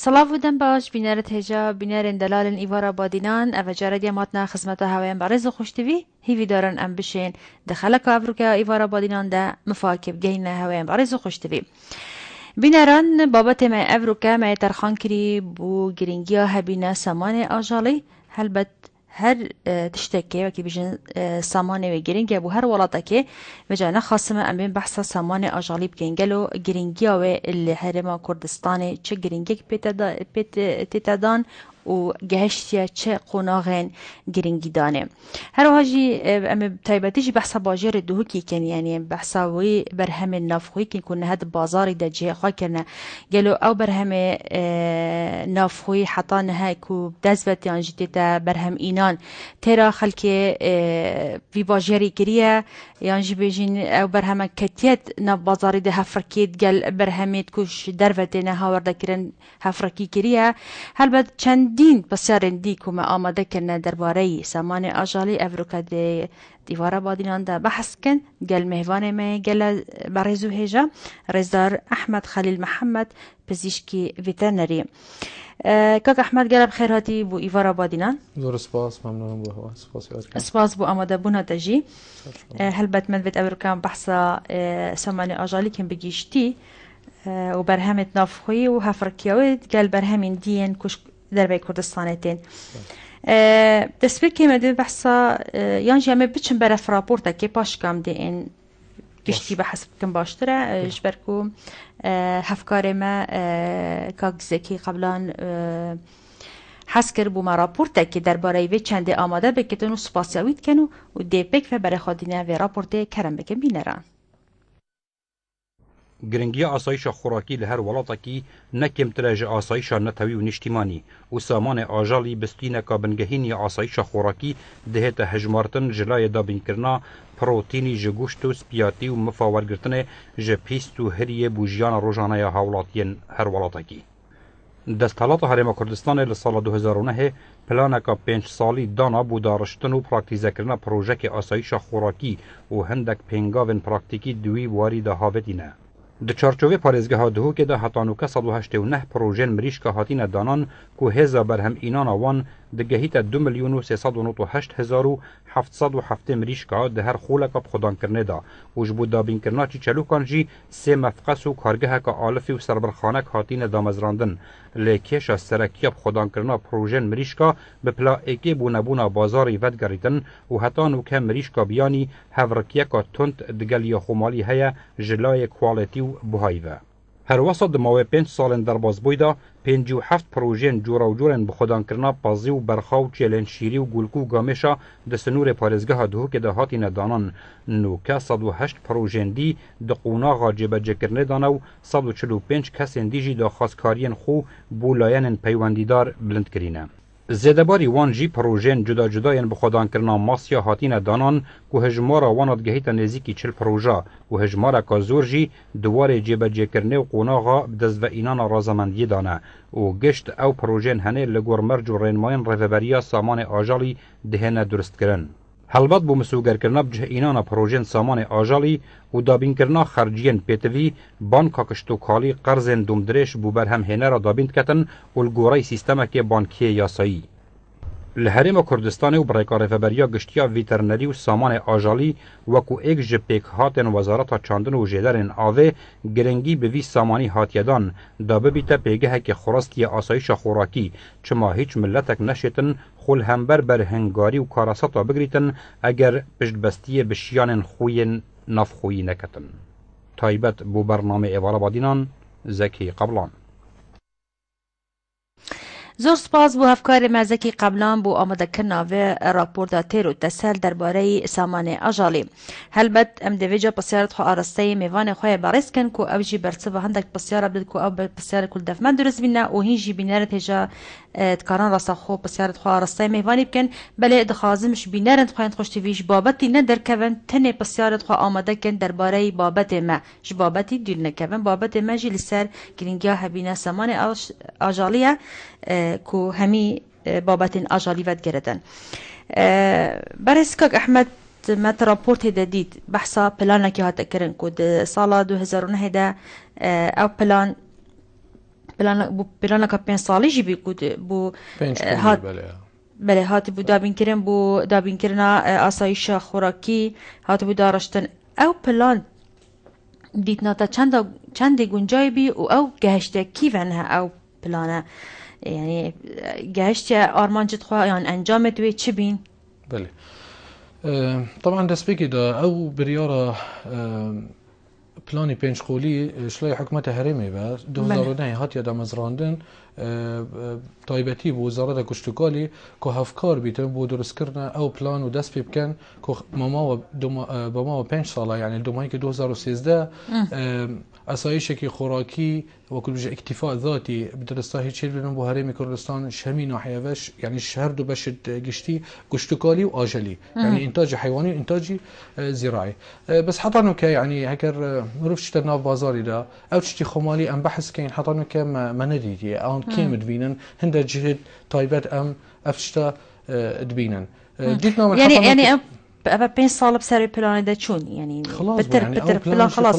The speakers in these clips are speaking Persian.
سلاف بودن باش بینارت هجا بینارن دلالن ایوارا بادینان او جاردی ماتنا خدمت هوایم برز خوشتوی هیوی دارن ام بشین دخلک افروکا ایوارا بادینان ده مفاکب گین هوایم برز خوشتوی بیناران بابت ما افروکا ما ترخان کری بو گرینگیا هبینا سامان آجالی هلبت هر تشتكي وكي بيجن سامانه و گرینگ بو هر ولاتكي بجانا خاصمه ام بين بحث سامانه اجالي بكنگلو گرینگیا و اللي هرما كردستاني چه گرینگك بتدان و گهشتیا چه قناغن گرینگی دانه هر واجی ام تایبتیش بحث باجر دوه کی کن یعنی بحث وی برهم نافخوی کن کنه هد بازاری ده جه خوا کنه گلو او برهم نافخوی حتا نه کو دزوت یانجتی تا برهم اینان ترا خلک وی باجری کریه یانجی بیجین او برهم کتیت ناف بازاری ده هفرکید گل برهمیت کوش دروت نه هاورده کرن هفرکی کریه هلبت چند دین بسیارن دی که ما آماده کنه درباره سامان آجالی افروکا دیوارا بادینان ده بحث کن گل مهوان ما گل برزو هجا رزدار احمد خلیل محمد پزیشکی ویترنری کاک احمد گل بخیر هاتی بو ایوارا بادینان زور سپاس ممنونم بو هوا سپاس بو آماده بونا تجی هلبت مدوید افروکا بحثا سامان آجالی کن بگیشتی و برهمت نافخوی و هفرکیاوی گل برهمین دین کش دربای کردستانتین دست که مدوی بحثا یعنی جمعه بچن برای فراپورتا که پاش کم دی این گشتی بحث کم باشتره جبرکو هفکار ما کاغزکی قبلان حس کرد بو ما راپورتا که درباره وی چنده آماده بکتن و سپاسیاوید کنو و دیپک و برای خودینه و راپورته کرم بکن بینران گرنگی آسایش خوراکی لهر ولاتکی نکم تراج آسایش نتوی و نشتیمانی و سامان آجالی بستین کابنگهینی آسایش خوراکی دهت هجمارتن جلای دابین کرنا پروتینی جگوشت و سپیاتی و مفاورگرتن جپیست و هریه بوجیان روژانه هاولاتین هر ولاتکی دستالات هرم کردستان لسال 2009 پلانکا 5 سالی دانا بو دارشتن و پراکتیزه کرنا پروژه آسایش خوراکی و هندک پنگاون پراکتیکی دوی واری ده هاوتینه د چارچوبه پارێزگەها دهۆکێدا هەتانوکە 189 پرۆژێن مریشکە هاتینە دانان کو هێزا بەرهەم ئینانا وان دگەهیتە 2,398,707 مریشکە د هەر خۆلەکە بخۆدانکردنێدا و ji بۆ دابینکردنا چیچەلوکان jî سێ مەفقەس و کارگەهەکە ئالفی و سەربەرخانەک هاتینە دامەزراندن لێ کێشە سەرەکیە بخۆدانکردنا پرۆژێن مریشکە bi plaekê bûnebûna bazarê vedgerîtin û hetanûkê mirîşka biyanî hevrikiyeka tund digel yaxumalî heye ji layê kwalitî û buhayî ve. Herwesa di mawê 5 salên derbasbûyî da 57 projeyên corawcorên bixwedankirina pazî û berxaw çêlên şîrî û gulkû û gamêşa di sinûrê parêzgeha Duhokê de hatîne danan. Nûke 108 projeyên dî di qûnaxa cêbecêkirinê dane û 145 kesên dî jî daxwazkariyên xwe bû layenên peywendîdar bilind kirîne. زێدەباری وان jî projeyên cuda cudayên bixwedankirina Masya hatîne danan ku hejmara wan digihîte nêzîkî 40 proje û hejmareka zor jî di warê cêbecêkirinê û qonaxa bi dezveînana razamendiyê dane û gişt ew projeyên henê li gor merc û rênmayên rêveberiya samanê ajalî dihêne duristkirin. Helbet bû misûgerkirina bicihînana projeyên samanê ajalî û dabînkirina xerciyên pêtivî, banka kiştokalî qerzên domdirêj bû berhem hênera dabîn diketin û li goreyê sîstemekê bankiyê yasayî. Li Herêma Kurdistanê û birêka rêveberiya giştiya vîternerî û samanê ajalî wekû êk ji pêkhatên Wezareta Çandin û Jêderên Avê girengî bi vî samanî hatiye dan da bibîte pêgehekê xurastiya asayişa xorakî çima hîç milletek neşêtin xwe li hember berhêngarî û karasata bigirîtin eger piştbestiyê bi şiyanên xwe yên navxweyî neketin. Taybet bû bername êvala badînan Zekî Qeblan. زۆر سپاس بۆ هەفکاری مەزەکی قەبلان بۆ ئامادەکردناوێ راپۆرتا تێر و تەسەل دەربارەی سامانێ ئاژاڵی هەلبەت ئەم دەبێجە پرسیارت خۆ ئاراستەی میوانێ خۆیە بەڕێزکەن کو ئەو جی بەرچەوە هەندێک پرسیارە بدت کو ئەو پرسیارە کولدەفمە دروست بینە و هینجی بینەرت هێژە تکاران ڕاستە خۆ پرسیارت خۆ ئاراستەی میوانی بکەن بەلێ دخوازمش بینەرت خۆیان خۆشتیویش بابەتی نەدەرکەون تەنێ پرسیارت خۆ ئامادەکەن دەربارەی بابەتێ مە ji بابەتی دوور نەکەون بابەتێ مە ژی لەسەر گرنگیا هەبینە سامانێ ئاژاڵیە کو هەمی بابەتین ئاژالی وەدگرتن بەڕێز کاک ئەحمەد مەت راپۆرتێ دەدیت بەحسا پلانێکی هاتەکردن کو ساڵا 2009 دا ئەو پلان پلان که 5 سالی جی بو 5 هات بله بله هات بو دابین کرن بو دابین کرنا آسایش خوراکی هات بو دارشتن او پلان دیتنا تا چند گنجای بی او گهشته کی ونها او پلانه یعنی گهشته آرمانجت خواه یعنی انجامت وی چی بین؟ بله طبعا دست بکی دا او بریارا پلانی 5 قولی شلای حکومت هرمی با 2009 هاتیا دا مزراندن تایبەتی بۆ وەزارەتە گشتوکالی کە هەفکار بیتن بۆ دروستکردن ئەو پلان و دەست پێ بکەن بەماوە 5 ساڵە یعنی دومایکە 2013 ئەسایشێکی خۆراکی وەکو بژە ئیکتیفا ذاتی بدرستا هیچ بنن بۆ هەرێمی کوردستان شەمی ناحیەوەش یعنی شهر دو بەشت گشتی گشتوکالی و ئاژەلی یعنی ئینتاجی حیوانی و ئینتاجی زیراعی بەس حەتانوکە یعنی هەگەر مرۆڤ شتە ناو بازاریدا ئەو شتی خۆمالی ئەم بەحث کەین حەتانوکە مە نەدیتیە ئەوان کێم دبینن هەندە جهت تایبەت ئەم ئەفشتە دبینن يعني أبا 5 سال بسر بلان ده چون يعني بتر بلان خلاص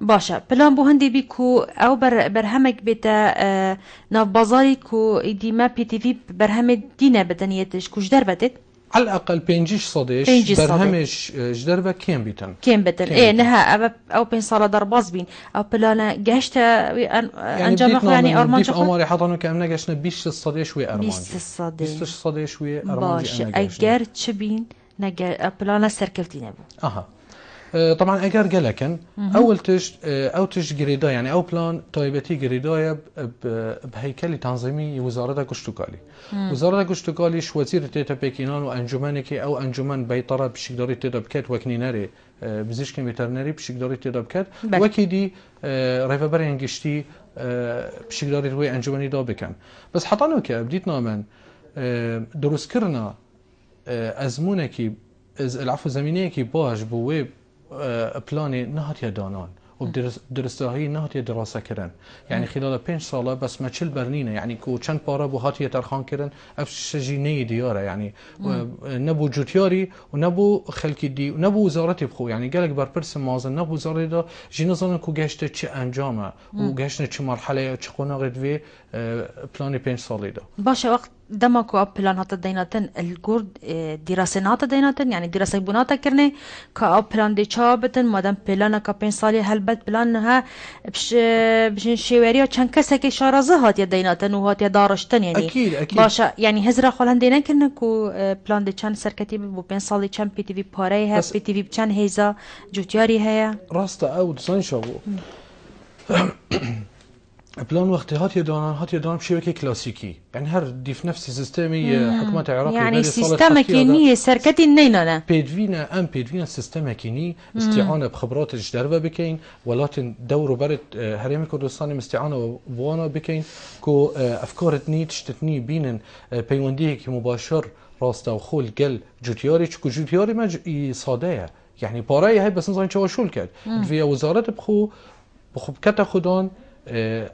باشا بلان بو هندي بيكو او برهمك بتا ناف بازاري كو ديما بي تي في برهم دينا بدنيتش كوش دربتت على الأقل 5 صديش برهمش جدربة كم بيتن إيه نها أبا أو 5 سال درباز بين أو بلانا جهشت أنجام يعني أرمان شخص أماري حضنوا كأمنا جهشنا 20 صديش ويا أرمان 20 صديش ويا أرمان باش أجر تشبين نجار بلانا سركلتي نبو طبعا اگر گلکن اول تش گریدا یعنی او پلان تایبەتی گریدای به هیکل تنظیمی وزارت گشتوکالی وزارت گشتوکالیش وزیر تیتا پکینان و انجمنی که او انجمن بیطرف بشکداری تیتا بکت وکنینری بزیشک وترنری بشکداری تیتا بکت وکیدی ریفبرین گشتی بشکداری روی انجمنی دا بکن بس حتانو که بدیت نامن درست کرنا ازمونه کی العفو زمینه کی باش بو بلاني نهاتيا دانان وبدرستهاي نهاتيا دراسة كرن يعني خلال 5 سالة بس ما تشل برنينة يعني كو چند بارا بو هاتيا ترخان كرن افشجيني ديارة يعني نبو جوتياري ونبو خلقي دي ونبو وزارتي بخو يعني قالك برپرس مازن نبو وزارتي دا جينزان كو گشته چه انجامه وگشته چه مرحلة چه قناغت في بلاني 5 سالي دا باشه وقت دماكو بلان هات ديناتن الجورد دراسة نات ديناتن يعني دراسة بناتا كرني كا بلان دي چابتن مادام بلان كا 5 سالي هلبت بلانها بشن شواريا چند كسك شارزه هات ديناتن و هات دارشتن يعني اكيد باشا يعني هزرا خالن دينن كرن كو بلان دي چند سركتي بو 5 سالي چند بي تي في پاري ها بي تي في چند هيزا جوتياري هيا راست او دسان شابو بلان وقتی هاتي دانان بشبكه كلاسيكي يعني هر دي في نفس سيستمي حكومة العراق يعني سيستم كيني سركتي نينانا بيدفينا سيستم كيني استعانة بخبرات الجدربة بكين ولكن دورو برد هريم كردستاني مستعانة وانا بكين كو افكار تشتتني بين بيونديه كي مباشر راستا وخول قل جوتياري چكو جوتياري ما ساده يعني بارای هاي بس نظام چواشول کرد في وزارت بخو بكتا خودان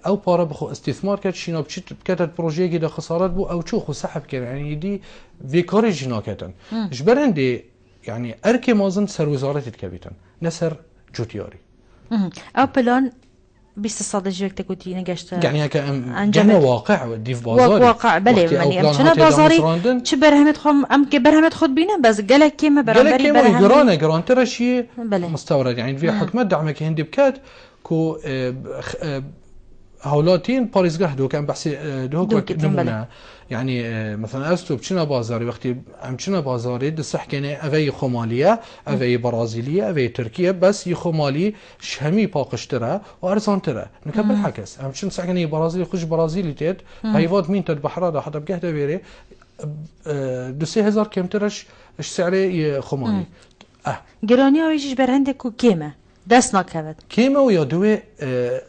او پاره بخو استثمار کرد شینا بکتت پروژه گیده خسارت بو او چو خو سحب کرد يعني دي في کار جنا کتن جبرنده يعني ارك مازن سر وزارت تكبيتن نسر جوتياري او بلان 20 صاد جوكتا كنتي نقشت يعني هكا جنا واقع دي في بازاري واقع بلي يعني امشنا بازاري چه برهمت خم ام که برهمت خود بينا بس قالك كيما برهمت برهمت قران ترى مستورد يعني في حكمه دعمك هندي بكات كو هولاتين باريزگاه دو كان بحثي دوك نمونه يعني مثلا استو بچنا بازاري وقتي امچنا بازاري دصح كنه اوي خماليه اوي برازيليه اوي تركيا بس يخمالي شهمي باقشتره وارزانتره نكمل حكس امچن سكنه برازيلي خوش برازيلي تيت هيفات مين تد بحراده حتى بقهده بيري 2000 كمترش سعري خمالي جرانيا ويجيش برهندك كيما دست نکرد. کیما و یادوی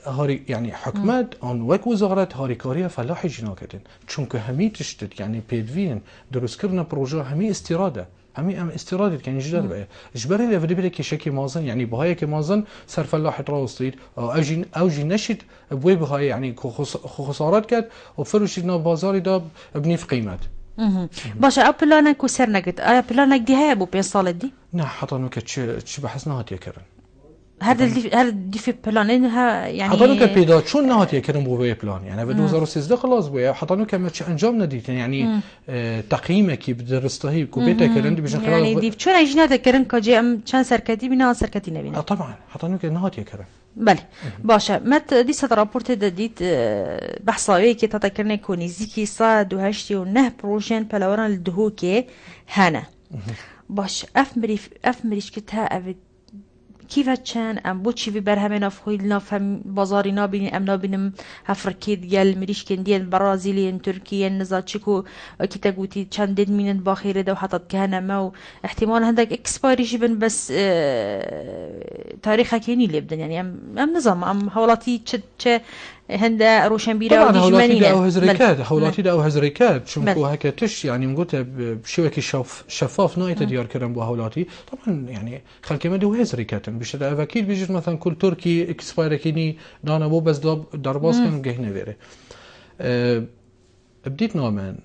هاری یعنی حکمت آن وک وزارت هاریکاری فلاحی جنا کردن چون که همی تشتد یعنی پیدوین درست کردن پروژه همی استراده همی استراده که اینجا دربه اجباری لفظی بده که شکی مازن یعنی بهای که مازن سر فلاح راستید او جی نشید بوی بهای یعنی خسارت کرد و فروشید نا بازاری دا بنیف قیمت. باشه او پلانک و سر نگید آیا پلانک دی های بو 5 سال دی؟ نه حتی نو که چی بحث نهات یکرن هر دی في بلانين ها يعني حطانو که پیدا چون نهاتیه کردن بو وی پلان يعني في 2013 خلاص بويا حطانو که مچ انجام ندیدن يعني تقييمه کی بدرستهی کو بیت کردن بیشن خلال يعني دي چون اجنا تكرن كجي ام چند سركتي بنا سركتي نبينا طبعا حطانو که نهاتیه کردن بله باشه مت دي صد رابورت ديت بحصاوي كي تذكرنا كونيزيكي صاد وهشتي ونه بروجين بلاوران الدهوكي هنا باش افمريش كتها افيد كيف كان ام بوتشي في برهمين افخيلنا فهم بازاري نابيني ام نابينم هفركيد ديال مريشكن ديال برازيليين تركيين نزاتشيكو كي تقوتي كان ديد مين باخير دو حطت كهنا ما احتمال هندك اكسبايري جبن بس تاريخها كيني اللي بدن يعني ام نظام ام حولاتي تش هندا روشنبيرا طبعا هولاتي دا او بل هزريكات هولاتي دا او هزريكات شنكو هكا تش يعني مقولت بشوكي شفاف نايت ديار كرم بو هولاتي طبعا يعني خلك ما دو هزريكات بيش دا اكيد بيجي مثلا كل تركي اكسباير كيني دانا بو بس درباس كان جهنه فيري بديت نومان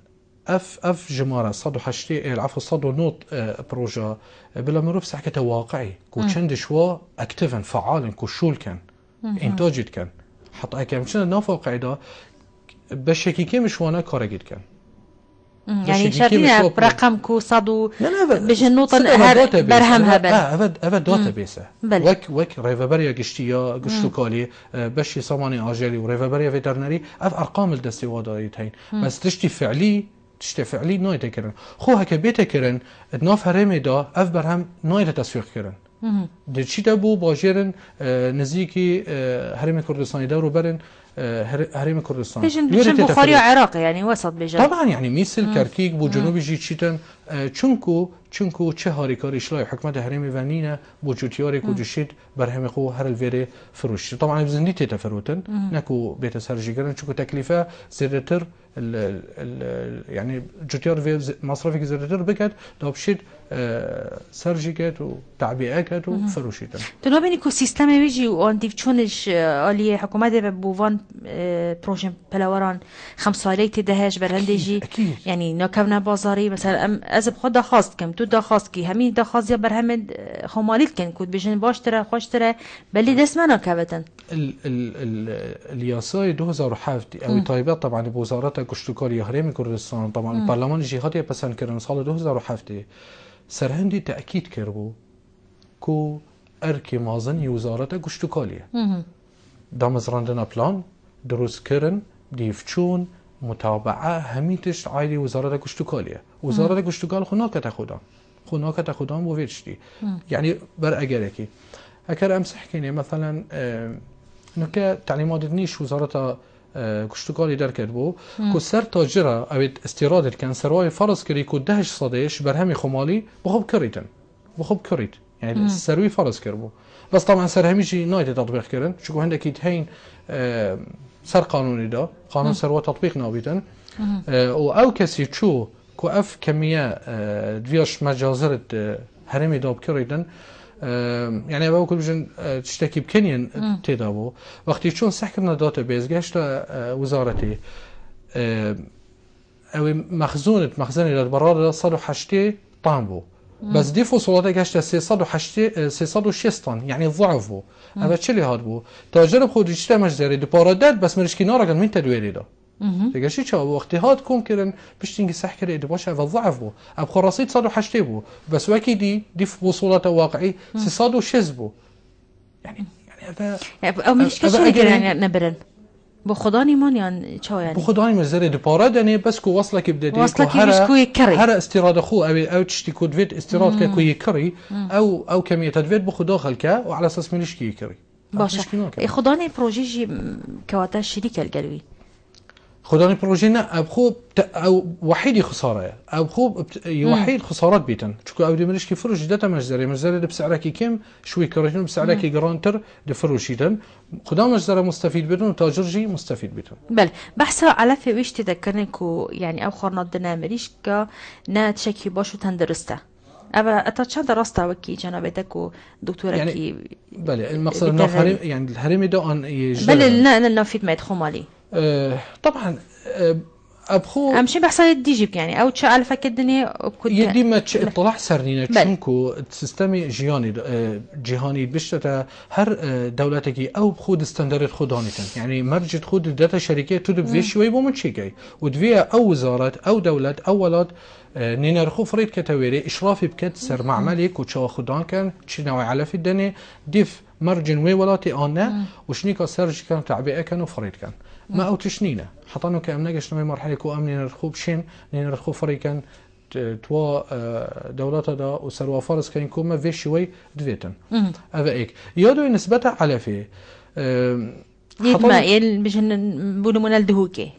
اف جمارة صدو حشتي العفو صدو نوت بروجا بلا مروف سحكة واقعي كو تشند شوا اكتفن فعال كو شول كان انتاجت كان حتى اكام شنو نافوق قاعده بشكي كي مش وانا كارجيت كان يعني شارتينا برقم كو صادو بجن نوطن برهم هبل افد داتا بيسه وك ريفابريا قشتيا قشتو كالي بشي صماني اجالي وريفابريا فيترنري اف ارقام الدستي وادايتين بس تشتي فعلي نايت كرن خو هكا بيت كرن ناف هرمي دا اف برهم نايت تسويق كرن دي چی بو باجرن نزیکی هرم کردستانی دارو برن هرم کردستان بيجن بخاري عراق يعني وسط بيجن طبعا يعني مثل كركيك بو جنوبي جي چیتن چونكو چه هاريكار اشلاء حكمت هرم ونينه بو جوتياري كو جشيد برهم خو هر الفيري فروش طبعا بزندي تفروتن نكو بيت سرجيگرن چونكو تكلفه زيادتر يعني جوتيار في مصرفي زيادتر بكت دابشيد سرجيكت وتعبئات وفروشيتن تو ببینی که سیستم ویجی و آن دیو چونش عالیه حکومت به بوان پروژه پلاوران 5 ساله تدهش برندجی یعنی نکونه بازاری مثلا از خود دخواست کم تو دخواست کی همین دخواست یا بر همه خمالیت کن کود بجن باشتره خوشتره بلی دست ما نکبتن الياساي 2007 او طيبات طبعا بوزارة كشتوكاري هرم كردستان طبعا البرلمان جهاتي پسند کردن سال 2007 سرهندی تأکید کرد کو ارکی مازن وزارت گشتوکالیه دامزراندن پلان درست کردن دیفچون متابعه همیتش عایدی وزارت گشتوکالیه وزارت گشتوکال خوناکت خودان بو ویچتی یعنی بر اگرکی اگر امسح کنی مثلا نکه تعلیمات نیش وزارت گشتوکالی در کرد بو که سر تاجره اوید استیراد کن سروای فرض کردی که 10 صدایش بر همی خمالی بخوب کریت يعني سروي فرض كربو بس طبعا سر هميجي نايت تطبيق كرن شكو هندك هين سر قانوني دا قانون سروة تطبيق نابيتن او كسي تشو كو اف كمية دفياش مجازرة هرمي داب كريدن يعني ابو كل بجن تشتكي بكنين تدابو وقتی چون سحكرنا داتا بيز گشت وزارتي او مخزون داد براد 108 طن بو بس دي فصولات گشت 306 طن يعني ضعف بو اما چلی هاد بو تاجر خودی چته مجزری دو پارادد بس مرشکی نارگن من تدویری دا دیگه چی چه وقتی هاد کن کرن بشتینگی صح کرده ایده باشه و ضعف بو اب خراسید 108 بو بس وکی دي فصولات واقعی 306 بو يعني او مرشکی چلی کرن نبرن بو خدانی من يعني چه يعني بو خدانی مزری دو پارادنه بس کو وصلك بددي هر استيراد خو او تشتي كود فيت استيراد كو يكري او كميه تدفيت بو خدا خلكه وعلى اساس مليش كي يكري باشه خدانی پروژه كواتا شركه القلوي خداني بروجي نا ابخو او وحيد خساره ابخو وحيد خسارات بيتن شكو او دمرش كي فروش داتا مجزري بسعره كي كم شوي كرهن بسعره كي جرانتر دفروشيدن خدام مجزره مستفيد بدون تاجرجي مستفيد بدون بل بحث على في ويش تذكرنكو يعني او خرنا دنامريش كا نا تشكي باشو تندرسته أبا أتشان دراسته وكي جنابتك دكتورة يعني كي بله المقصد انه الهرم يعني الهرم ده ان بل لا نفيد ما يدخل مالي طبعا ابخو امشي بحصل ديجيب يعني او تش الف الدنيا يدي ما اطلاع سرنينا تشنكو سيستمي جهاني بشتا هر دولتكي او بخود ستاندرد خودانيتن يعني ما بجد خود داتا شركه تدب في شوي بو من شيكاي ودفيا او وزارات او دولة او ولاد نينرخو فريد كتويري اشرافي بكت سر معملك وتشا خودان كان تشي نوع على في الدنيا ديف مرجن وي ولاتي انا وشنيكا سرج كان تعبئه كانوا فريد كان ما او تشنينا حطانو كامنا قشنا مرحله كو امن نرخو بشين نرخو فريد كان توا دولتا دا وسروا فارس كان كوما في شوي دفيتن افا ايك يادو نسبتها على في ما بجن بولو من الدهوكي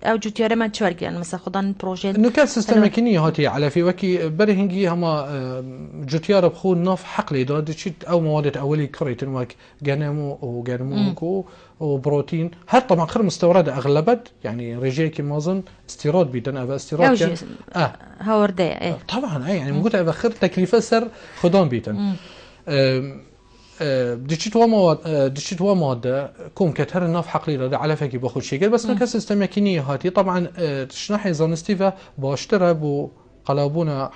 او جوتيارا ما تشارك يعني مثلا خدان بروجي نكال سيستم كني هاتي على في وكي برهنجي هما جوتيارا بخو ناف حقلي داد شيت او مواد اولي كريتن وك جنمو وجنمو وبروتين حتى طبعا خير مستورده اغلبت يعني رجيكي مازن استيراد بيدن افا استيراد كان هورده ايه طبعا يعني موجود افا خير تكلفه سر خدان بيدن دشت مواد كوم كتر الناف حقلي دا على فكي باخد شيء بس نكاس استمكينيه هاتي طبعا تشنحي زانستيفا باشترى بو قلابونا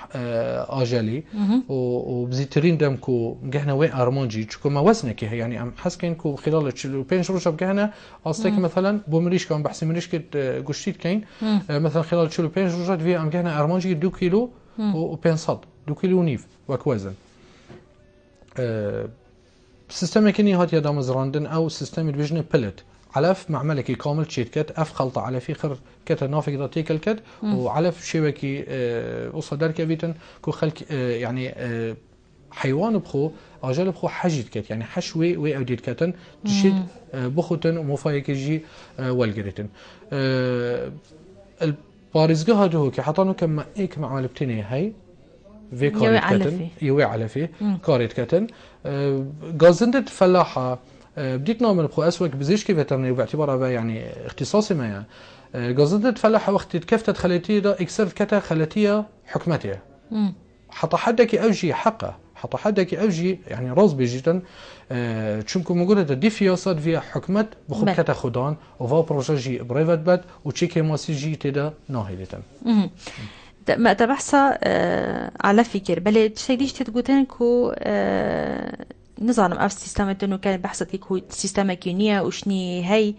اجالي وبزيترين دمكو جهنا وين ارمونجي تشكو ما وزنك هي يعني ام حسكن كو خلال بينش روش بجهنا اصلك مثلا بومريش كان بحسي مريش كت قشتيت كاين مثلا خلال تشلو بينش روجات في ام جهنا ارمونجي 2 كيلو وبينصد 2 كيلو نيف وكوزن سيستم كني هات يا مزراندن او سيستم الفيجن بلت علف معملكي كامل تشيت كت اف خلطه على في خر كت نافق داتيكل كت وعلف شبكي وصدر كبيتن كو خلك يعني حيوان بخو اجل بخو حجيت كت يعني حشوي وي اوديت كتن تشيت بخوتن ومفايك جي والجريتن الباريزغه هادو كي حطانو كما ايك معمل بتني هي في كاريت يوي على فيه كاريت كتن غازندت فلاحه بديت نعمل بخو اسوك بزيشكي فيترني باعتبارها يعني اختصاصي ما يعني غازندت فلاحه وقت كفتت خليتي دا اكسرت كتا خليتيه حكمتها حتى حدك اوجي حقه حتى حدك اوجي يعني راز بيجيتن تشمكم موجوده دي فياصات فيها حكمت بخو كتا خدان وفا بروجي بريفت بات وتشيكي ماسيجي تدا ناهيلتن ما تبحثا على فكر بل تشيليش تتقولين كو نظام أف سيستم إنه كان بحثت كو سيستم كينيا وشني هاي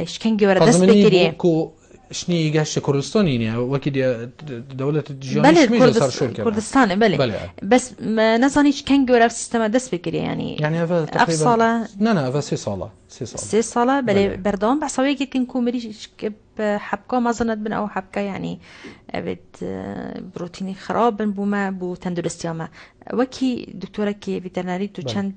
شكن جوار دست بكريه كو شني جاش كردستان يعني وكيد دولة الجياني شميل صار شو الكلام كردستان بله بس ما نظنيش كان جوار أف سيستم دست بكريه يعني هذا تقريبا صالة هذا 6 صالة بله بردان بحثوي كن كو مريش حبكة ما ظنت بن أو حبكة يعني بد بروتيني خراب بوما بو تندرستي ما وكي دكتورة كي فيترناري تو چند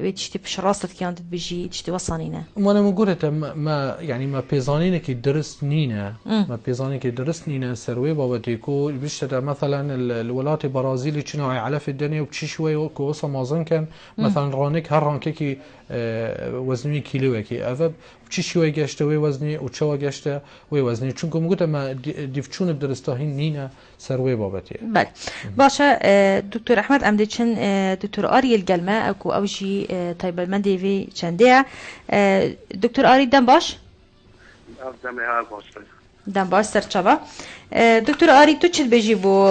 ويتشتي بشراسة كانت بيجي تشتي وصانينا وانا مقولة ما يعني ما بيزانين كي درست نينا ما بيزانين كي درست نينا سروي بابتيكو بيشتا مثلا الولايات البرازيلي شنو على في الدنيا وبشي شوي كوصا مازن كان مثلا رانيك هر رانكي وزني كيلو كي افب بشي شوي جاشته وي وزني وتشوا جاشته وي وزني چونكو مقولة ما ديفچون بدرستاهين نينا سروي بابتي بله باشا دكتور احمد امديچن دكتور آري الجلمة اكو اوجي طيب المندي في چنده دكتور آري دم باش دم باش سرچابا دكتور آري تو چل بيجي بو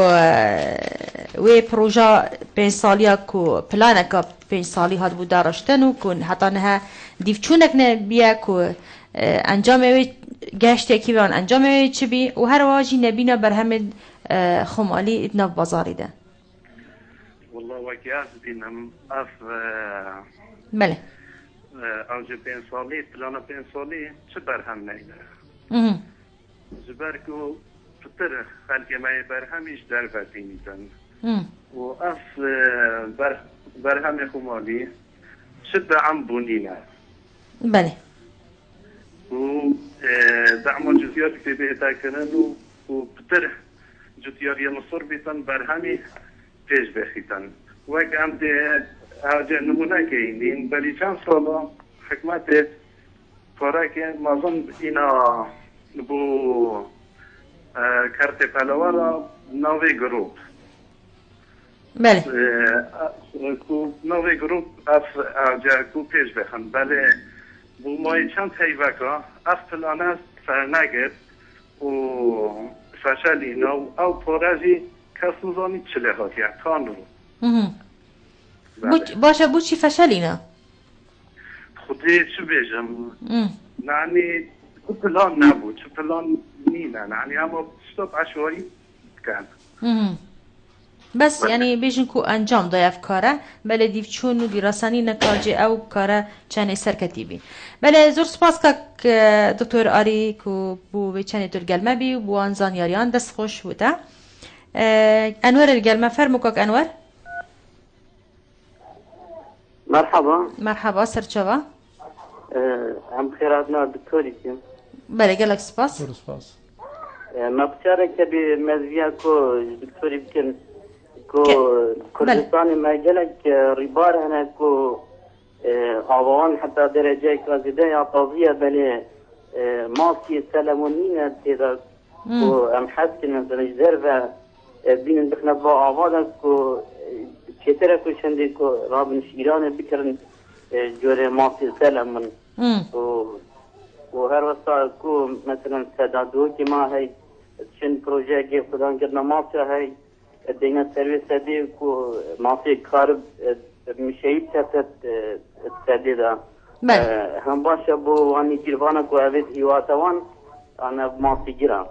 وي بروجا 5 ساليا كو بلانكا 5 سالي هاد بو دارشتن و كون حتى نها ديفچونك نبيا كو انجام وی گشته کی وان انجام وی چی بی و هر واجی نبینا برهم خمالی اتناف بازاری ده والله وكياس بينهم اف بله اوجه بين صالي بلانا بين صالي شبر هم نيدا جبركو فتر خلق ما برهمش در فتينيتن و اف برهم خمالي شبه عم بونينا بله و دعم جزيات كتابه تاكنن و بتر جزيات مصر بيتن برهمي پیش بخیتن وقت هم ده نمونه که این بلی چند سالا حکمت کاره که مازن اینا بو کرت پلوه را نوی گروپ بله نوی گروپ اف کو پیش بخن بله بو مای چند حیوه که اف پلانه سر نگرد و فشلینا او پارجی کسوزانی چله هاتی اکتان رو باشه بو چی فشلینا خودی چو بیجم یعنی پلان نبود چو پلان نینه یعنی اما شتاب عشوایی کن بس یعنی بیشن کو انجام دایف کاره بله دیو چون و دیراسانی نکاجی او کاره چنه سرکتی بی بله زور سپاس که دکتر آری کو بو چنه دور گلمه بی و بو آنزان یاریان دست خوش بوده انور الگلمه فرمو کاک انور مرحبا سرچوا هم خیراتنا دکتوری کیم بله گلک سپاس ما بسیاره که بی مزویا کو دکتوری بکن کو کردستان ما گلک ریبار هنه کو آوان حتی درجه کازیده یا طاضیه بله ماسی سلمونین تیدا کو ام حس کنن زنجدر و بینن بخنه با آواده کو چطره کو شنده کو رابن شیران بکرن جور ماسی سلمون و هر وقتا کو مثلا سدادو که ما هی چند پروژه که خدان کرنا ماسی هی دینا سرویس دی کو ماسی کار میشه تفت تدیدا هم باشه بو وانی گیروانا کو اوید هیواتوان انا ماسی گیرم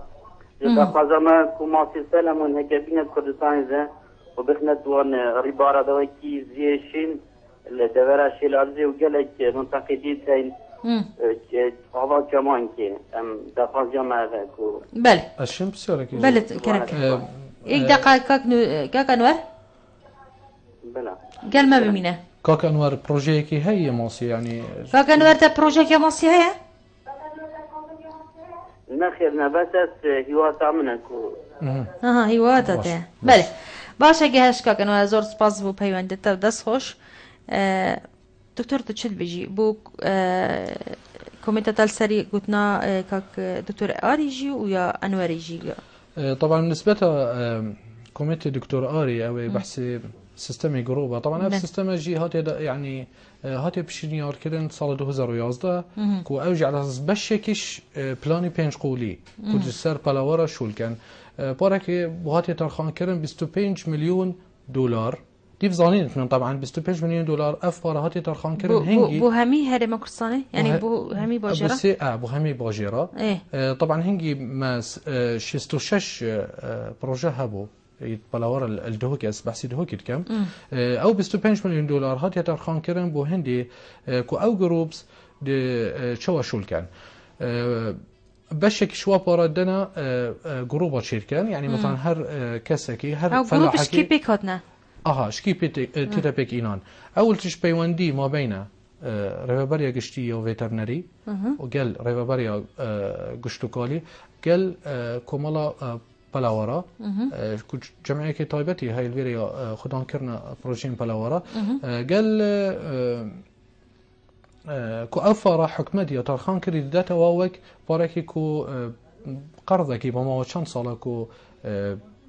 جدا خزمه کو ماسی سلمون هکه بینت کردستانی ده و بخنت وان ریبارا دوی کی زیشین لدورا شیل ارزی و گلک منتقدی تین آوا کمان که دفاع جامعه کو بله اشیم بسیاره که بله کنک یک دقیقه کاک انور بله قال ما بمينه كاك انوار بروجي كي هي ماسي يعني كاك انور تا بروجي كي ماسي هي نخير نباتات هواتا منكو هواتا تا بله باشه گهش کاک انور زور سپاس بو پیونده تا دست خوش دكتور تشل بيجي بو كوميتا تالسري قلتنا كاك دكتور آري يجي ويا أنور يجي طبعا بالنسبة كوميتي دكتور آري أو بحثي سيستمي جروبا طبعا هذا السيستم جي هاتي يعني هاتي بشينيار كدن سال 2011 كو اوجي على اساس بشكش بلاني 5 قولي كو سر بلاورا شول كان بارك هاتي ترخان كرن 25 مليون دولار ديف زانين من طبعا 25 مليون دولار اف بارا هاتي ترخان كرن هنجي بو همي هذا ما كرساني يعني بو همي باجرة بس بو همي باجرة طبعا هنجي ما 66 بروجه هبو بلاور الدهوكس بحثي دهوكي كم او 25 مليون دولار هات يترخان كرن بو هندي كو او جروبس دي شوا شول كان بشك شوا باردنا جروبات شيركان يعني مثلا هر كسكي هر فلاحكي شكي بيكاتنا شكي تيتا بيك اينان اول تش بيواندي ما بين ريفاباريا قشتي وفيترنري وقال ريفاباريا قشتوكالي قال كومالا بلاورا كنت جمعية طيبتي هاي الفيريا خدان كرنا بروجين بلاورا قال كو أفرا حكمتي ترخان كري داتا واوك باراكي كو قرضكي بما وشان صالا كو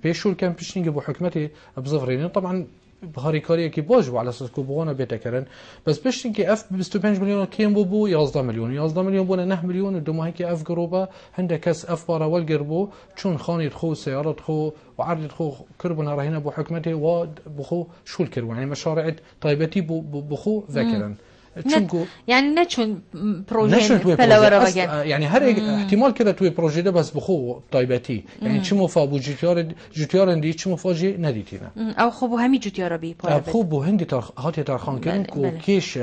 بيشول كان بيشنينج بو حكمتي بزفرين طبعا بهاري كاريه كي باجو على اساس كو بغونا بيتكرن بس باش نكي اف 25 مليون كيم بو 11 مليون بونا 9 مليون ودوما هيك اف جروبا هندا كاس اف بارا والقربو چون خاني خو سيارات خو وعرض خو كربنا راهنا بو حكمتي و بخو شو الكرو يعني مشاريع طيبتي بخو ذكرا يعني نشون بروجين بلاورا بجن يعني هر احتمال كده توي بروجي ده بس بخو طيبتي يعني چمو فابو جوتيار اندي چمو فاجي نديتينا او خو همي جوتيار بي خو بو هندي هاتي ترخان كن كو كيش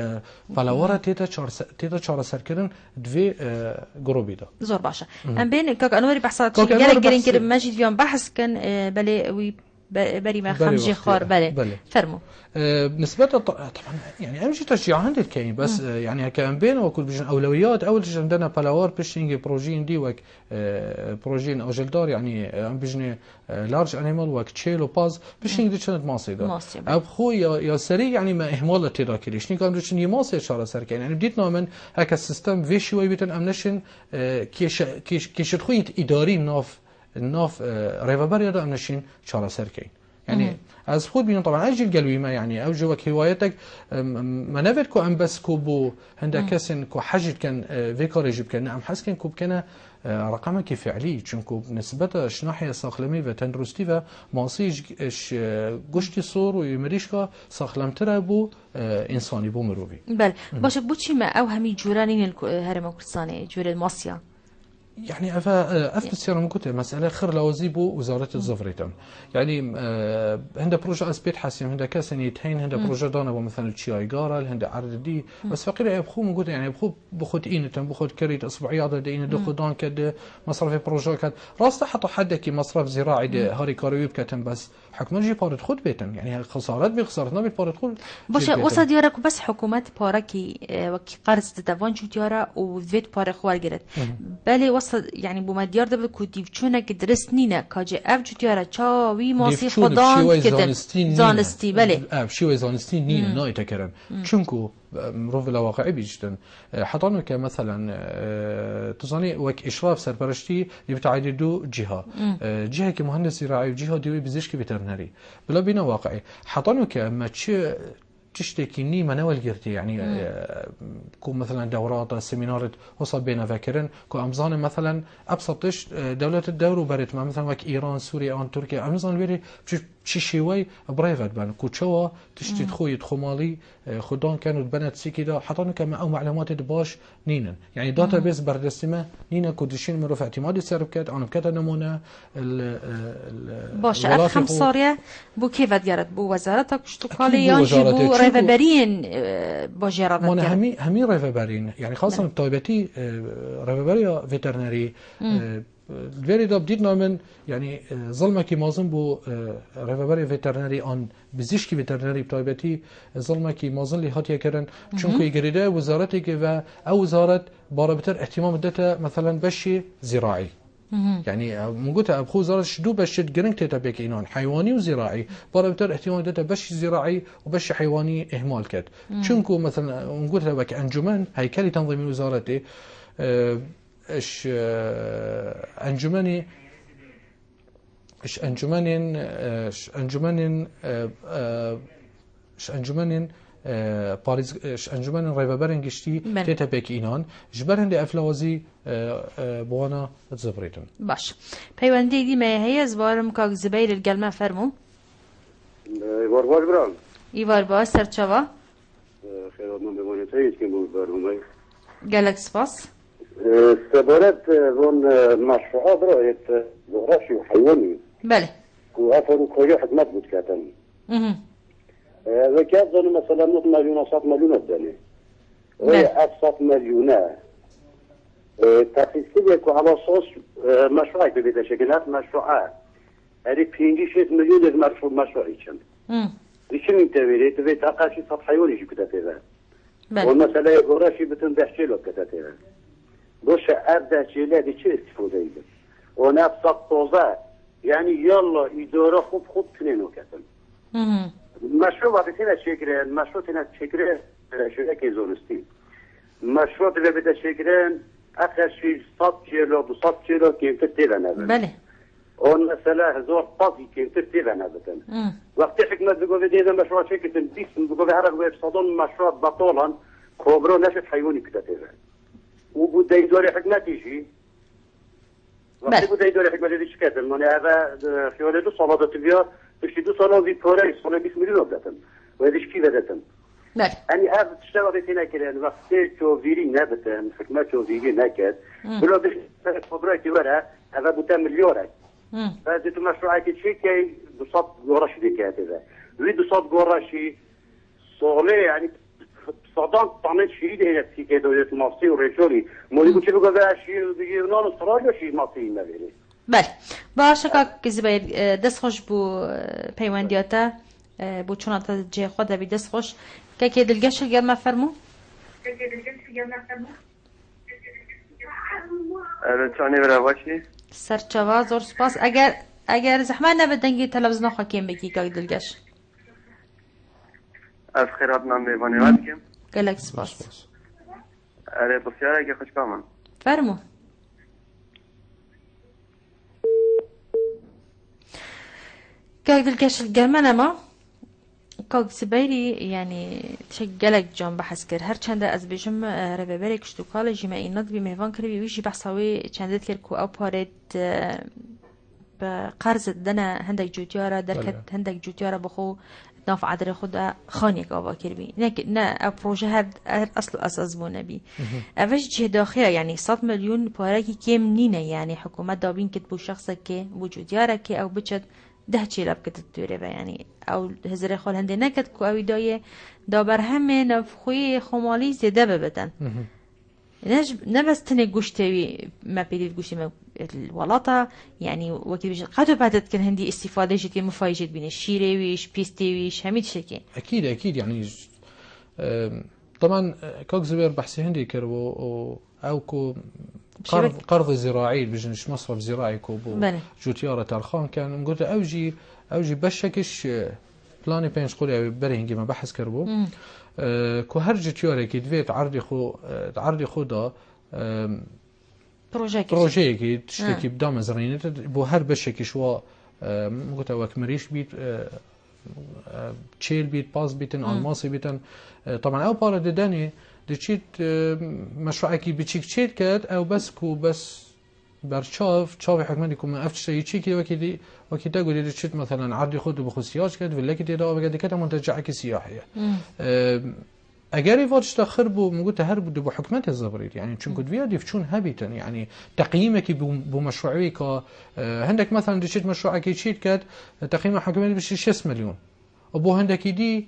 بلاورا تيتا 4 سركرن دوي جروبي ده زور باشا ام بين كاك انوري بحثات جالك كده ماجد فيهم بحث كان بلي وي بري ما خمجي خار بله فرمو بالنسبة طبعا يعني أمشي تشجيع عندي الكاين بس يعني كان بين وكل بيجن أولويات أول شيء عندنا بلاور بيشينج بروجين دي وك بروجين أوجلدار يعني أم بيجني لارج أنيمال وك تشيلو باز بيشينج دي كانت ماصيدة أب خو يا سريع يعني ما إهمال التراكي ليش نيكان دوشين يماصي شارع سركين يعني بديتنا من هك السيستم فيشي ويبيتن أمنشن كيش تخويت إداري ناف ريفاباريا دا أمنشين شارع سركين يعني از خود بینن طبعا اجل قلبي ما يعني او جوك هوايتك ما نفت كو ام بس كو بو هندا كسن كو حاجت كان في كارج بكن ام حس كان كو بكن رقمك فعلي چونكو نسبة شناحية ساخلمي و تندرستي و ماسيج گشتي صور و يمريشكا ساخلمتره بو انساني بو مروبي. بله باشه بو چی ما او همي جورانين الهرم كردستاني جور الماسيا يعني أفسر مكتة مسألة خير لوزي بو وزارة الزفريتم يعني هندا بروجة أسبيت حسيم هندا كسنيتين هندا بروجة دانا ومثلا تشياي جارل هندا عرض دي بس فقير يبخو مكتة يعني يبخو بخد إينتم بخد كريت أسبوعي عدد إين دخو دان كد مصرف بروجة كد راسته حتى حدك مصرف زراعي ده هاري كارويب كتم بس حكومة جي بارد خود بيتن يعني خسارات بخسارتنا بارد خود باشه وصل دیاره بس حکومت پاره کی وکی قرض دوان جو دیاره و وید پاره خوار گرد بله وصل يعني بوما دیار ده بکو دیو چونه که درست نینه کاجه اف جو دیاره چاوی ماسی خدان کتن زانستی بله اف شوي زانستی نینه نای تکرن چونکو مروف الواقعي بيجتن حطانو كمثلا تصاني وك اشراف سرپرشتي يبتعد دو جهه كمهندس زراعي وجهه ديوي بزيشكي فيترنري بلا بينا واقعي حطانو كما تشتكي ني مناول جرتي يعني كو مثلا دورات سيمينارات وصل بينا فاكرين كو امزان مثلا ابسطش دولة الدور وبرت مثلا وك ايران سوريا ان تركيا امزان بيري چی شیوی برایفت بن کوچوا تشتید خویت خمالی خودان كانوا بنات سيكي دا حطانو كما او معلومات باش نينن يعني داتا بيس بردستمه نينا كودشين من رفع اعتمادي سرب كات انا بكات نمونه باش اف خمس صاريه بو كيفت جرت بو وزارتك شتوكالي يانجي بو ريفبرين باجيرات من همي ريفبرين يعني خاصه الطيبتي ريفبريا فيترنري الفيري داب ديد نامن يعني ظلمه كي مازن بو ريفبري فيترنري ان بزيشكي فيترنري بتايبتي ظلمه كي مازن لي هاتيا كرن چونكو يجريده وزارتي و او وزاره باربتر اهتمام دته مثلا بشي زراعي يعني موجود ابخو وزاره شدو بشي جرنك تتا بك اينان حيواني وزراعي باربتر اهتمام دته بشي زراعي وبشي حيواني اهمال كد چونكو مثلا موجود بك انجمن هيكلي تنظيمي وزارتي اش انجمني اش انجمنين اش انجمنين اش انجمنين باريس اش انجمنين ريفبرين گشتي تيتا بك اينان جبرن دي افلاوزي بوانا تزبريتن باش پیوندی دی ما هي زبارم کاک زبیر الگلمه فرمو ایوار باش برام ایوار باش سرچوا خیرات من بمانه تایید که بود برمومه گلک سپاس سبارت ون مشروعات رأيت زغراشي وحيواني بله وأثروا كوية حكمات بتكاتن ذكاء ظن مثلا 100 مليون 7 مليون الدنيا وهي 7 مليون تخصيص لك على أساس مشروعات ببدا شكلات مشروعات هذه 5 مليون مشروعي كان ليش من تبيري تبي تقاشي صف حيواني يجي كتاتها والمسألة زغراشي بتنبحشي له كتاتها باش ابدا شيء هذه شيء استفاده يده ونفس الطوزة يعني يلا إدارة خود تنينو كتن مشروع بتينا شكرا مشروع تينا شكرا شو كيزونستي مشروع اللي بدا شكرا آخر شيء 100 كيلو 200 كيلو كيف تتبعنا بله والمسألة هزار طاقي كيف تتبعنا بتن وقت حكمة بقول بدي إذا مشروع شكل بيس بقول هرب ويفصلون مشروع بطولا كوبرو نشف حيواني كتتبع وبدا يدور حكمتي شيء وقتی بوده داره حکمتی دیش کردن من هذا خیال دو سالات تبیا بشی 2 سال وی پاره سال 20 میلیون دادن و دیش کی دادن بله یعنی هر اشتغال تینا کردن وقتی تو ویری نبودن حکمت تو ویری نکرد بلا بش خبراتی وره هذا بوده میلیارد بعد تو مشروعاتی چی که 200 قرش دیگه وی 200 قرشی ساله یعنی صدام طعمت شيء ده في دولة مصر ورجولي مولي كنت بقول ده شيء بيجيبنا استراليا شيء مصري ما بيني بله باشه که زبیر دست خوش بو پیوندیاتا بو چوناتا جه خود بی دست خوش که دلگش گرم فرمو چانی برای باشی سرچوا زور سپاس اگر زحمت نبدنگی تلویزیون خاکیم بگی که دلگش از خیرات نام میوانی وقت کم گلک سپاس اره بسیار اگه خوش کامن فرمو كاك دلكش الجرمانة ما كاك سبيري يعني تشجلك جان بحث كر هر چند از بيجم ربابري كشتوكال جمعي نض بمهفان كربي ويجي بحثاوي چندت كر كو او بارد بقرض دنا هندك جوتيارا دركت هندك جوتيارا بخو ناف عدر خدا خانيك آوا كربي نه بروژه هر اصل اساس بو نبي اوش جه داخله يعني 100 مليون باركي كم نينه يعني حكومت دابين كت بو شخصك كي وجوديارا كي او بچت ده چی لب کت دوره و یعنی او هزار خال هنده نکت کو اوی دایه دابر همه نفخوی خمالی زیده ببدن نبس تنه گوشتوی ما پیدید گوشتی ما الولاطة يعني وكي بيجي قاتو بعدت كان هندي استفادة جدي مفايجة بين الشيرويش بيستويش هميد شكل أكيد يعني طبعا كوك زبير بحثي هندي كربو أو كو قرض زراعي بجنش مصرف زراعي كو بو جوتيارة تارخان كان قلت أوجي بشكش بلاني بينش قولي بري هنجي ما بحث كربو كو هر جوتيارة كي دفيت عرضي خودا بروژه كي تشتكي بدام زرينة بو هر بشكي شوا قلت وك مريش بيت تشيل بيت باز بيتن الماسي بيتن طبعا او بارا داني دشيت مشروعكي بتشيك تشيل كات او بس كو بس برشاف تشافي حكمتكم ما افتش يتشيكي وكي تقول دشيت مثلا عرضي خود بخصياش كات ولا كي تدا بقد كده منتجعك سياحيه اگر واتش تاخر بو مقول هرب دو حكمت الزبريد يعني چون كنت فيها ديفشون هابيتن يعني تقييمك بمشروعي كا عندك مثلا دشيت مشروعك يشيت كات تقييم حكمت بشي 6 مليون ابو عندك دي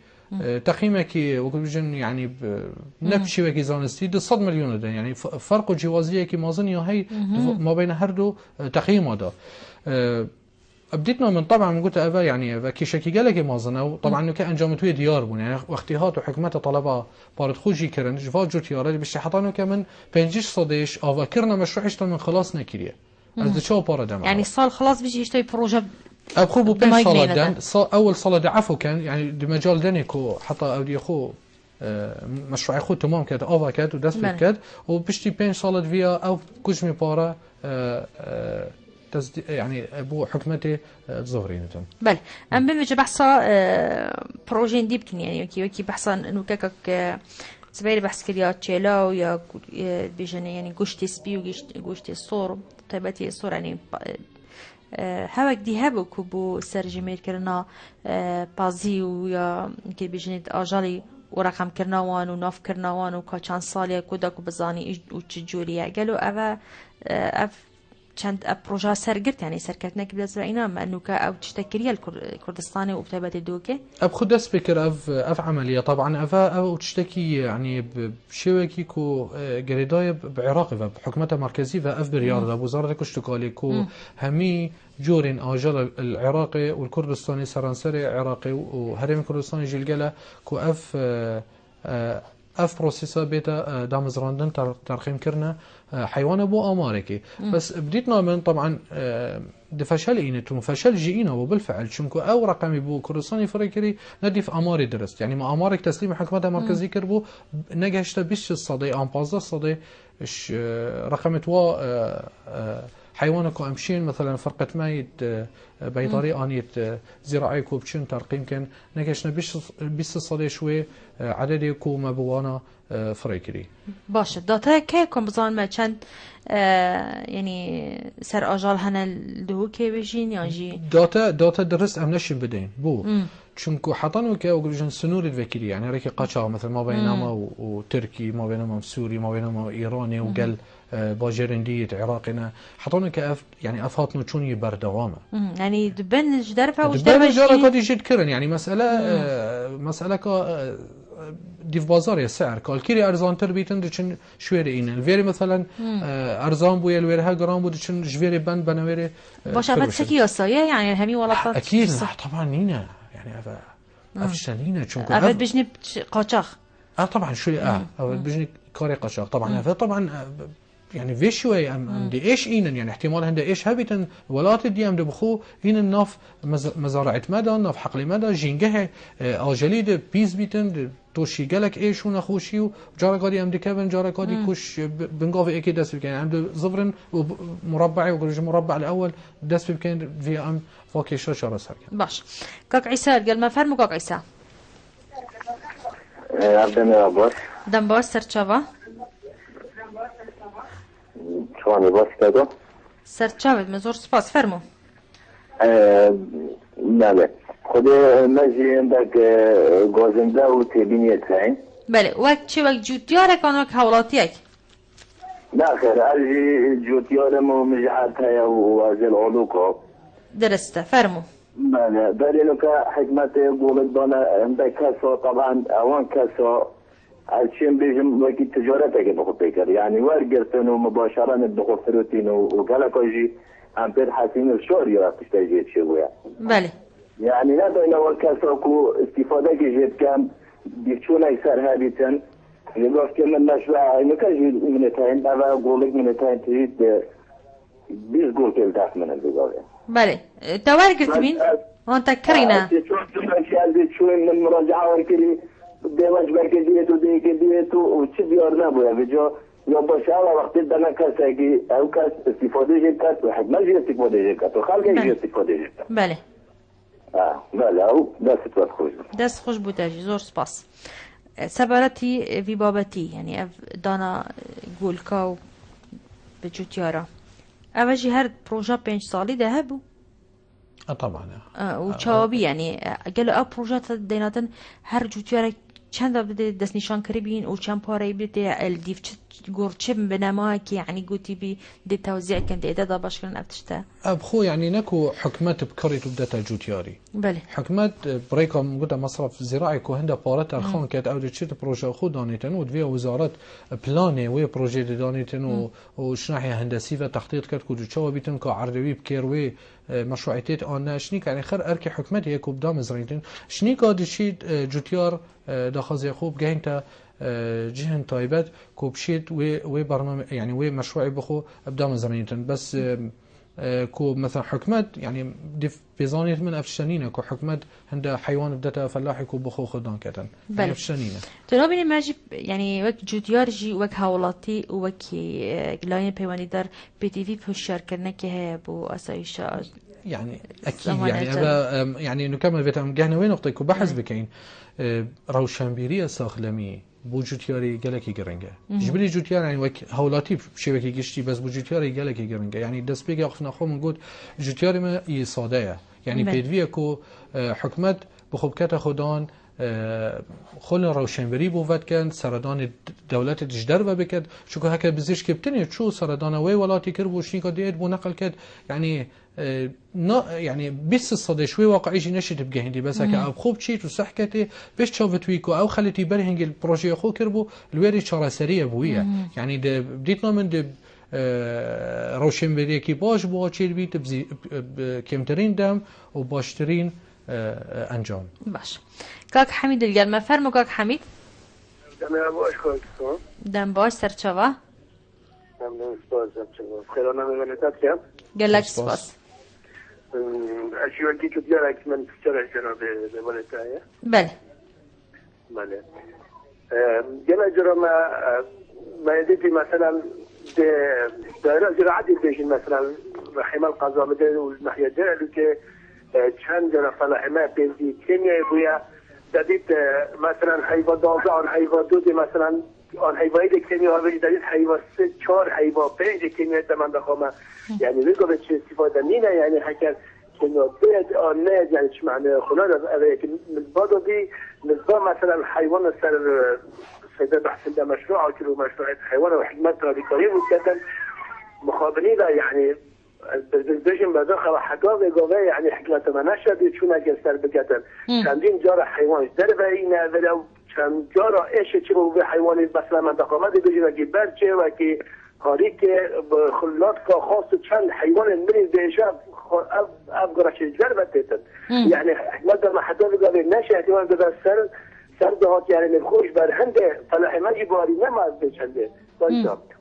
تقييمك وكبجن يعني نفشي وكي زانستي دي 100 مليون ده يعني فرق جوازيه كي مازن يا هي ما بين هردو تقييم هذا بديتنا من طبعا قلت أبا يعني كي شكي قالك مازنه طبعا انه كان جامتوي ديار بون يعني واختيهات وحكمته طلبه بارد خوجي كرن جفاج جوتياره باش حطانو كمان بنجيش صديش او كرنا مشروعش من خلاص نكريه از شو بارد يعني صار خلاص بيجي يشتري بروجه ابخو بو بين صلاه اول صلاه عفو كان يعني بمجال دنيكو حتى اودي خو مشروع خو تمام كده اوفا كده ودس كده وبشتي بين صلاه فيا او كوجمي بارا يعني ابو حكمتي ظهرين بل ام بمجي بحصا بروجي ديبكن يعني وكي بحصا انه كاك زباير بحث كريا تشيلا ويا بيجن يعني قشتي سبي وقشتي الصور طيبتي الصور يعني هاوك دي هبوك بو سرجمير كرنا بازي ويا كي بيجنيت اجالي ورقم كرناوان وناف كرناوان وكا سالي كوداكو بزاني وتجوليا قالوا اف چند پروژه سرگرت يعني سرکتنك بلازرعينا ما انه او تشتكريا الكردستاني وبتابات الدوكي اب خد اسبيكر اف عمليه طبعا افا او تشتكي يعني بشوكي كو جريداي بعراقي بحكومتها مركزي فاف برياض وزاره كشتكالي كو همي جورين اجل العراقي والكردستاني سرانسري عراقي وهرم كردستاني جلجله كو اف بروسيسا بيتا دامزراندن ترخيم كرنا حيوان ابو اماركي بس بديتنا من طبعا دفشل اينتون فشل جينا وبالفعل شنكو او رقمي بو كردستاني فريكري نديف اماري درست يعني ما امارك تسليم حكومه مركزي كربو نجاشته بش الصدي ام بازا الصدي رقمت وا حيوانك امشين مثلا فرقه مايت بيطري انيت زراعي كوبشن ترقيم كان نجاشنا بش الصدي شوي عددي كو مبوانا فريكري باشه داتا كيكم بزان ما چند يعني سر اجال هنا الدهو كي بيجين يعني داتا درست ام نشن بدين بو چونكو حطانو كي اوجن سنور الفكري يعني ريكي قاچا مثلا ما بينما وتركي ما بينما سوري ما بينما ايراني وقال باجرندية عراقنا حطونا كأف يعني أفاطنو تشوني بردوامة يعني دبن جدرفها دبن جدرفها قد يجد كرن يعني مسألة ديف بازار السعر كالكيري أرزان تربيتن دشن شويري إين الفيري مثلا أرزان بويا الويري ها جرام بود دشن جويري بند بنويري باش أبد سكي الصايا يعني همي ولا أكيد طبعا نينا يعني أفشلينا چونكو أبد بجني قاچاخ طبعا شوي أبد بجني كاري قشاق طبعا طبعا يعني في شوي ام دي ايش اينن يعني احتمال هندا ايش هبيتن ولات دي ام بخو هين الناف مزارعه مدى ناف حقل مدى جينجه اجليد بيز بيتن توشي قالك ايش ونخوشي وجارة قادي ام دي كابن جارة قادي كوش بنقاف اكيد داس بكين عنده زفرن مربعي وقرج مربع الاول داس بكين في ام فاكي شاشة سر باش كاك عيسى قال ما فرمو كاك عيسى عبدنا باش دم باش سرچاوا شواني باش كده سرچاوت مزور سپاس فرمو بله خود مجی عندك گازنده و تبینیت هاین بله وقت چه وقت جوتیاره کن وقت حولاتیک لا خير ارجي جوتيار مو مجعات هيا وازل علوكو درسته فرمو بله بله لك حكمت يقول دانا عندك كسو طبعا اوان كسو عشان بيجم وقت تجارتك بخط بيكر يعني ورقرتن ومباشرة ندخل فروتين وقالك اجي عم بير حسين الشعر يراقش تجيت شوية بله يعني لا بين والكسوكو استفادة جيت كام بيشونا يسار هابيتن يقول كم المشروع نكاجي من تاين أنا أقول لك من تاين تريد بيز قول كل داخل من البقاء بله تورقت مين وانت كرينا شوي من مراجعة وكلي دواج بركزيته ديكديته وشدي أرنا بويا بيجو يوم بشارة وقت دنا كاساكي أو كاس استفادة جيكات وحد ما جي استفادة جيكات وخالك يجي استفادة جيكات بله بله أو دست وقت خوش دست خوش بوداجي زور سپاس سبارتي في بابتي يعني اف دانا قولكاو بجوتيارا اوجي هر بروجا 5 سالي ده هبو طبعا وشاوبي يعني قالوا او بروجات ديناتن هر جوتيارا چند بده دست نشان کربین و چند پاره بده الدیف گورچم بنماك يعني قلتي بي دي توزيع كان دي اعداد باش كان افتشتا ابخو يعني نكو حكمت بكري تبدتا جوتياري بله حكمت بريكم قد مصرف زراعي كو هندا بارت الخون كانت اودي تشيت بروجا خو دانيتن ودفيا وزارات بلاني وي بروجي دانيتن وشناحيه هندسي وتخطيط كانت كو جوتشوا بيتن كو عربي بكيروي مشروعيات انا شنيك يعني خير اركي حكمت هيك بدام زرينتن شنيك قادي شيت جوتيار داخل خوب جهنتا جهن طيبات كوبشيت و برنامج يعني و مشروعي بخو ابدا من زمانيتن بس كو مثلا حكمت يعني دي بيزانيت من افشانينا كو حكمت عند حيوان بدتا فلاحي كو بخو خدان كتن بله افشانينا تنابيني ماجي يعني وك جوتيار جي وك هولاتي وك لاين بيواني دار بي تي في بوشار كرنا كه بو اسايشا يعني اكيد يعني يعني نكمل فيتام جهنا وين نقطه كو بحث بكين روشنبيري ساخلمي بو جوتياري قالكي قرنجه جبلي جوتيار يعني وك هولاتي بشبكه قشتي بس بو جوتياري قالكي قرنجه يعني دست بيجي اخفنا خو منقول جوتياري ما يصاديه يعني بيدفيكو حكمت بخبكت خدان خل روشنبری بود کن سردان دولت جدر و بکد شو که هک بزیش کبتنی شو سردان وی ولاتی کر بوشنی که دید بو نقل کد يعني يعني بس الصدى شوي واقعي نشت بجهندي بس هكا او خوب شيء وصحكتي باش تشوفت ويكو او خليتي برهنج البروجي اخو كربو الويري شارع سريه بويا يعني بديتنا من روشن بديكي باش بو تشيل بيت كمترين دم وباشترين انجام باش كاك حميد الجلمة فرمو كاك حميد دم باش خودتون دم باش سرچوا ممنون سپاس سرچوا خیلی نمی‌دونید کیم گلک سپاس اشیاء کی تو دیارک من چرا جناب به ولایت بله بله جناب جرام ما يدي مثلا دائره زراعه بيجين مثلا حمال قضاء مدن والناحيه ديالو كي چند رفاه ما بنزي كيمياء بويا داديت مثلا حيوان دازان حيوان دود مثلا آن حیوانی که می‌ها ولی در این حیوان 3-4 حیوان 5 که میاد من بخوام یعنی میگم چه استفاده نینه یعنی حکر که نبود آن نه یعنی چه معنی خلال از که بعد بی نظام مثلا حیوان سر سیده بحث در مشروع که مشروع حیوان و حکمت را بیکاری بود کردن مخابنی لا يعني بيجن بداخل حقائق قوية يعني حكمة ما نشد شو ما جسر بكتن كان جار حيوان دربينا ولو كان جار ايش تشوفوا بحيوان مثلا منطقة ما بيجي جبال شيء وكي هاريك خلاط خاص كان حيوان من ديشا ابغى شيء دربتن يعني حكمة ما حدا قال نشأ احتمال ده سر دهات يعني نخوش بر هنده فلاح ما جباري ما بيشنده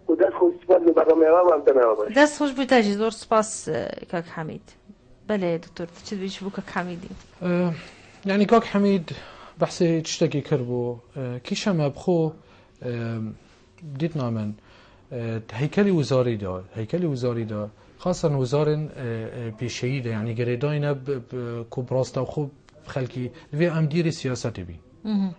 و دست خوش سپاس به برنامه هم تنها باش. دست خوش بوده جی زور سپاس کاک حمید. بله دکتر چی بیش بو کاک حمیدی؟ يعني كاك حميد بحسي تشتكي كربو كيشا ما بخو بديت نعمل هيكلي وزاري دا خاصة وزارن بيشيدة يعني قريداينا بكوبراستا وخوب خلكي في أمدير السياسة بي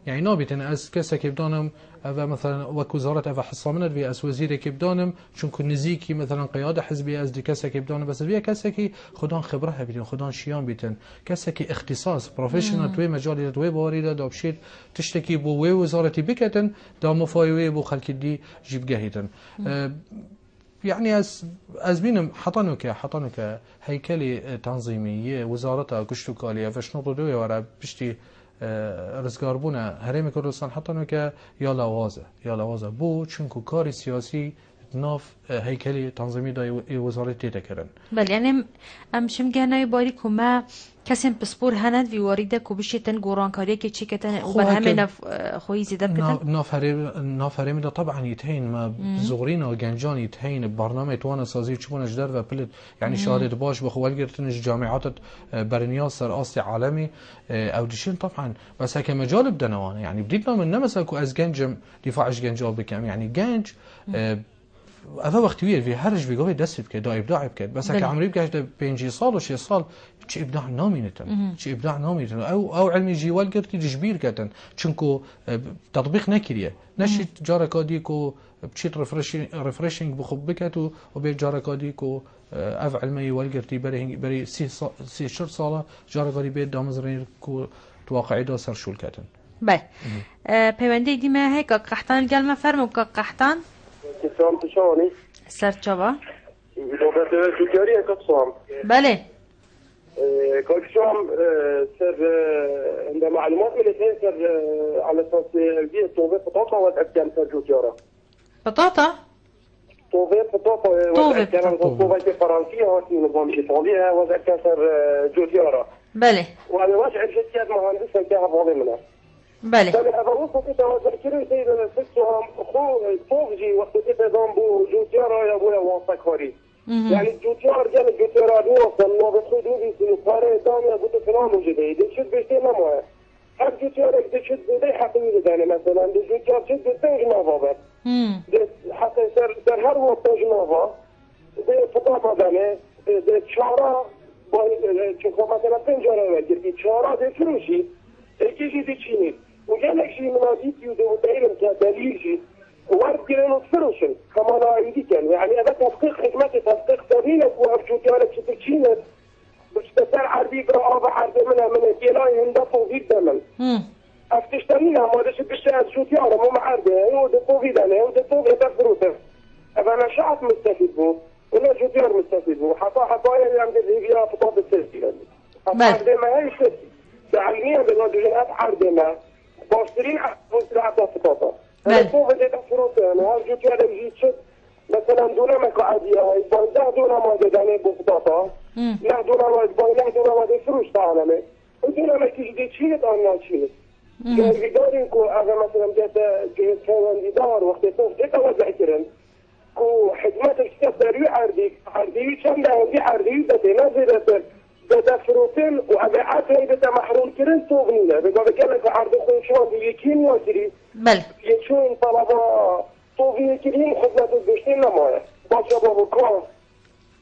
يعني نابتن از کسی که بدانم و مثلا وزارت و حسامنت وی از وزیری که بدانم چون که نزیکی مثلا قیاده حزبی از دی کسی که بدانم بس وی کسی که خودان خبره بیتن خودان شیان بیتن کسی که اختصاص پروفشنال توی مجال توی باریده دابشید تشتکی بو وی وزارتی بکتن دا مفایوی بو خلک دی جیب گهیتن يعني از بينم حطانك هيكلي تنظيمي وزارتها كشتوكالية فشنو دوي ورا بشتي رزگاربونه هرم کردستان حتی که یا لوازه بو چونکو کاری سیاسی ناف هیکلی تنظیمی دای وزارت تیده کرن بله یعنی امشم گنای باری که ما کسی پسپور هند وی واریده که بشیتن گورانکاریه که چی کتن و بر همه خویی زیده بکتن نافرمی دا طبعا يتهين ما زغرين و گنجان يتهين برنامه توانه سازی چبونش در و پلت يعني شهادت باش بخوال گرتنش جامعات برنياس سر آسي عالمي او ديشين طبعا بس هكا مجال بدنوانه يعني بديتنا من نمسا كو از گنجم دفاعش گنجال بكم يعني گنج هذا وقت وير في هرج في قوي دست بك دا ابداع بك بس هكا عمري بقاش 5 سال و 6 سال چه ابداع نامينتن او علمي جيوال قرتي جبير كتن چونكو تطبيق نكريه نشي جاركادي كو بتشيت ريفريشنج بخب بكتو وبي جاركادي كو اف علمي والقرتي بري 3 ساله جاركادي بيت دامزرين كو تواقعي دا سر شول كتن باي پیوندی دی ما هيك قحطان قال ما فرمو قحطان كسام تشاني سر چابا لغة تجارية كسام بله كسام سر عند معلومات من الاثنين سر على اساس بيه طوبة بطاطا واتأكد سر جوتيارا بطاطا طوبة واتأكد طوبة فرنسية هاتي نظام إيطالية واتأكد سر جوتيارا بله وأنا واش عرفت مهندسة كها فاضي منها بله هذا وصلت تذكرين سيدنا فتهم خو فوقجي وقت تدام بو جوتيارا يا ابويا واثقاري يعني الجوتيار جال الجوتيار وصل ما بخدو بي سنقاره دامي قلت فلان موجوده دي شد بيشتي ما هر جوتيار شد بدي حقيقي يعني مثلا الجوتيار شد بدي جنابه حتى در هر وقت جنابه دي فطاطا دانه دي چارا چون مثلا پنجاره وگردی چارا دي فروشي ايجي دي چيني وجالك شيء مناديك يودو دايرم كدليل شيء وارد كيلو تفرشن كما لا يديكن يعني هذا تحقيق حكمة تحقيق سبيلك وأرجو كارك سترشينة باش تسار عربي برا عربي من كيلاي هندفو في الدمن افتشترينها ما داش بشتغل شو تيارة مو معربي هو دفو في دمن هو دفو في تفروته أنا شعب مستفيد بو ولا شو تيار مستفيد بو حطا يعني عم تذهبيها في طاب التسجيل حطا ما هي شتي تعلميها بالرجلات عربي باشترين حتى فطاطا أنا فوق بديت أفروته أنا هرجو كذا يجي شد مثلا دونا مقعدية ويبغى ده دونا ما جداني بفطاطا لا دونا ما يبغى لا دونا ما يفروش تعلمه ودونا ما تيجي تشيلت أنا تشيلت يعني بدارين كو أنا مثلا جت كان دار وقت صوف توزع كرن كو حكمة الشتى عردي كم ده عردي بدينا زيادة بدا فروتين وأبيعات هي بدا محروم كرن توغنينا بقول لك عرض خوشان بيكين واسري بل يشون طلبة توغني كرين خدمة البشتين لما باشا بابو كان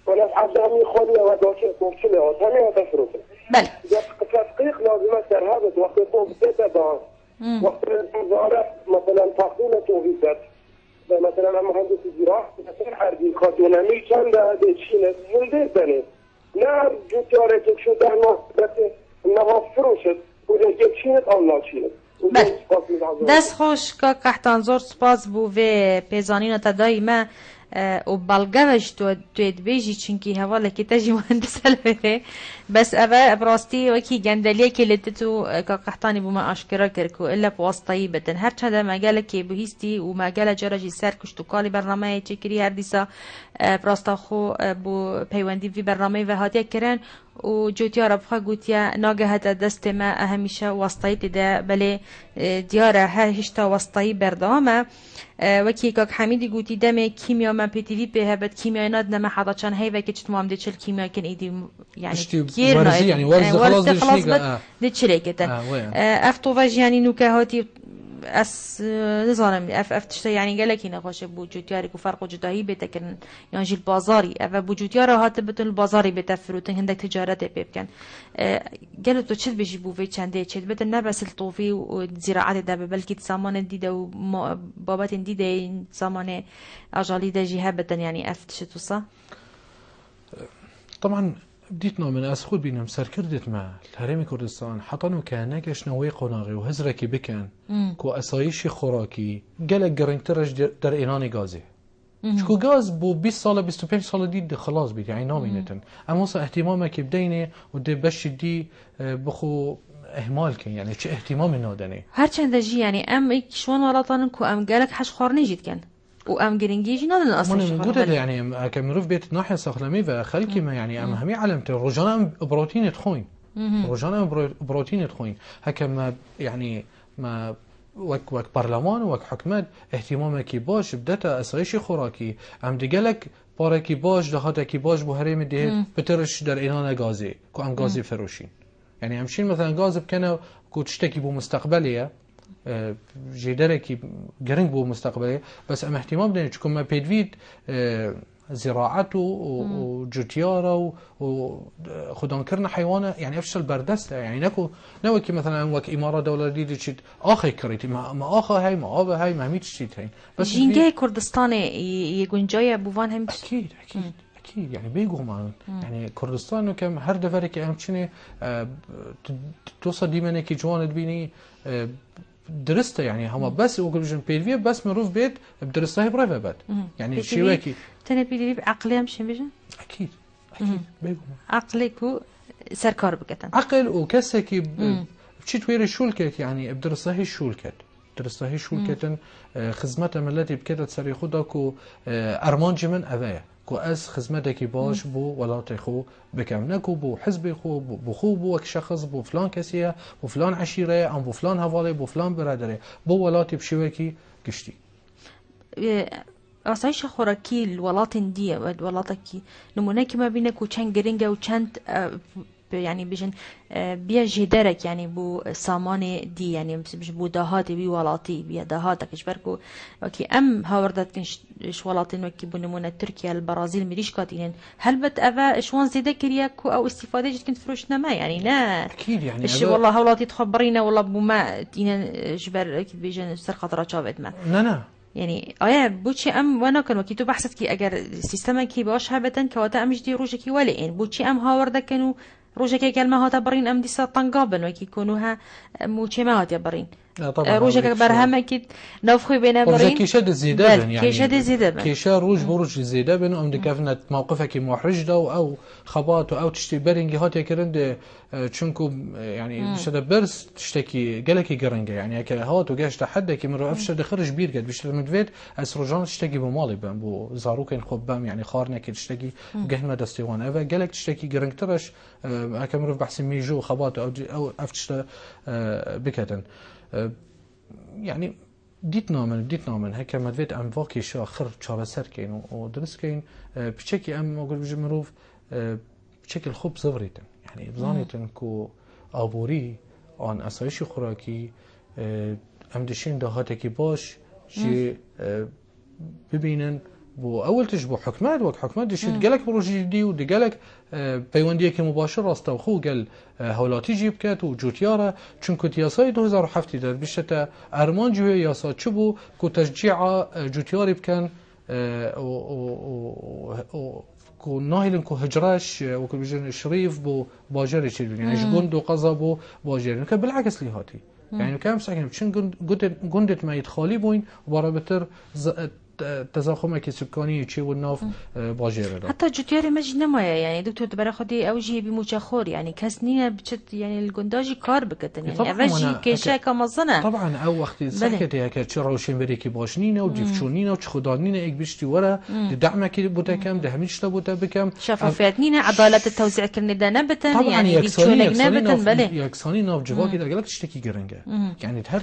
وناس عبدامي خالية وداشة توفشلة وثانية تفروتين بل تحقيق لازم أسر هذا وقت صوب بيتا دان وقت الوزارة مثلا تقديم توغيزات مثلا مهندس الزراعة مثلا عرضي خاتونامي كان ده ديشينة من ديتاني لا جوتيارة شو ده بس إنها فروشت وده جبشينت أو ناشينت دست خوش که قحطان زور سپاس بو و پیزانین تا دایما و بلگوش توید بیجی چنکی هوا که تجی مهندس الوه بس اوه براستی وکی گندلیه که لدتو که قحطانی بو ما اشکرا کرکو الا بواسطایی بتن هر چنده مگاله که بهیستی و مگاله جراجی سر کشتو کالی برنامه چکری هر دیسا براستا خو بو پیوندی وی برنامه و هاتیه کرن و جوتیارا بخوا گوتیا ناگهت دست ما همیشه واسطایی ده بله دیاره ها هشتا واسطایی بردامه وکی که حمیدی گوتی دم کیمیا من پیتیوی به هبت کیمیا ناد نما حدا چن هی وکی چت مام دچل کیمیا کن ایدی يعني كثير ورزي يعني ورز خلاص دچل كده افتوفاج يعني نوكهاتي اس نظام اف تشتا يعني قالك هنا خوش بوجودياري وفرق جداهي بتكن يعني جي البازاري اف بوجودياري هات بتن البازاري بتفروتن هندك تجارات بيبكن قالوا تو تشد بيجي بوفي چنده تشد بتن نبس الطوفي والزراعه ده بلكي زمان ديده وبابات ديده زمان اجالي ده جهه بتن يعني اف تشتو صح طبعا بديتنا من أسخود بينهم سركردت مع الهرم كردستان حطنوا كاناكش نوي قناغي وهزركي بكن كو أسايشي خوراكي قالك قرنترش در إيراني غازي شكو غاز بو 20 سالة 25 سالة دي خلاص بيت يعني نامينتن أما اهتمامك بدينه ودي بش دي بخو اهمال كن يعني چه اهتمام نادني هرچند جي يعني ام شلون ولاتن كو ام قالك حش خورني جيت كان وام جرينجيجي نادن اصلا موجودة يعني كمروف بيت ناحية ساخلمي وخلكي ما يعني ام همي علمت رجانا بروتين تخوين رجانا بروتين تخوين هكما يعني ما وك برلمان وك حكومت اهتمامك باش بدتا اسايشي خوراكي ام ديگلك باركي باش دهاتكي باش بو هرم دي بترش در ايران غازي كو ام غازي فروشين يعني همشين مثلا غاز بكنا كو تشتكي بو مستقبليه جداركي جرينج بو مستقبلي بس ام اهتمام بدنا تكون ما بيدفيد زراعته وجوتيارا وخدان كرنا حيوانه يعني افشل بردسته يعني نكو كي مثلا وك اماره دوله جديده تشيت اخي كريتي ما اخا هاي ما ابا هاي ما ميت تشيت هاي بس جينجي كردستان يكون جايه بوفان هم اكيد يعني بيجوا معنا يعني كردستان كم هر دفري كي ام تشني توصل ديما كي جوان تبيني درسته يعني هما بس وكلجن بيدفي بس مروف بيت بدرسته بريفا بات يعني شيواكي تاني بيدفي عقلي مش بيجن اكيد بيجوا عقلك سركار بكتن عقل وكسكي بتشيت ويري شولكت يعني بدرسته شولكت درسته شولكتن خدمته ملتي بكده تسري خداكو ارمانج من اوايا كو از خدمتك باش بو ولاتي خو بكمنكو بو حزبي خو بو خو بو وك شخص بو فلان كسيه بو فلان عشيره ام بو فلان هوالي بو فلان برادره بو ولاتي بشوكي قشتي اسايش خوراكي الولاتن دي ولاتكي نمونك ما بينك وچن گرينگا وچند يعني بيجن بيا جدارك يعني بو سامان دي يعني مش بو دهاتي بي ولاتي بيا دهاتك اشبركو وكي ام هاوردت كنش شوالاتين وكي بو نمونه تركيا البرازيل ميريش كاتين هل بت افا شوان زيدا كرياكو او استفاده جت كنت فروش ما يعني لا اكيد يعني ايش والله هولاتي تخبرينا والله بو ما تينا جبر كي بيجن سر خطره شافت ما لا يعني آیا بوچی ام وانا کن وکی تو بحثت کی اگر سیستم کی باش هبتن که واتا امش دی روش کی ولی این بوچی ام هاورده کنو روش کی کلمه هاتا برین ام دی سطنقابن وکی کنوها موچی ما هاتی برین روش کی برهم کی نفخی بین برین روش کی شد زیده بن يعني شد زیده بن کی شد روش بروش زیده بن ام دکفنت موقفك محرج ده او خبات او تشتي برینگی هاتی کرند چونكو يعني شد برس تشتكي قالكي قرنجة يعني هيك هات وجاش تحدى من رأف شد خرج بير قد بيش المدفيد أسرجان تشتكي بمالي بام بو زاروكين خبام يعني خارنا كي تشتكي جهما دستيوان أفا قالك تشتكي قرنج ترش هيك من رأف بحس ميجو خبات أو أفتشت بكتن يعني ديتنا من هيك مدفيد أم واقي شو خر شاب سر كين ودرس كين بشكل أم أقول بيجي مروف بشكل خوب صغريتن يعني بزانيتن كو آبوري آن اسایش خوراکی امدشین دهاتکی باش جي ببینن بو اول تش بو حکمت وقت حکمت دشید گلک بروجی دی و دی گلک پیوندیه که مباشر راست و خو گل هولاتی جیب کت و جوتیاره چون که یاسای 2007 در بیشتر ارمان جوی یاسا چه بو که تشجیع جوتیاری بکن كو ناهلن كو هجراش وكو بيجن شريف بو باجر يشيلون يعني جندو قضا بو باجر كان بالعكس ليهاتي يعني كان مساكن بشن جندت ما يدخالي بوين وبارا بتر تزاخم کی سکانی چی و ناف باجره دا حتی جوتیاری مجد نمایه یعنی دکتر برای خودی اوجی بیموچه خور یعنی کس نیه بچت یعنی الگنداجی کار بکتن یعنی اوجی کشه کامزنه طبعا او وقتی سکتی هکر چه روشن بری کی باشنینه و دیفچونینه و چه خدانینه ایک بیشتی وره دعمه کی بوده کم ده همیش تا بوده بکم شفافیت نینه عدالت التوزیع کرنه ده نبتن یعنی دیفچونک نبتن بله یکسانی ناف جواکی دا گلک تشتکی گرنگه یعنی هر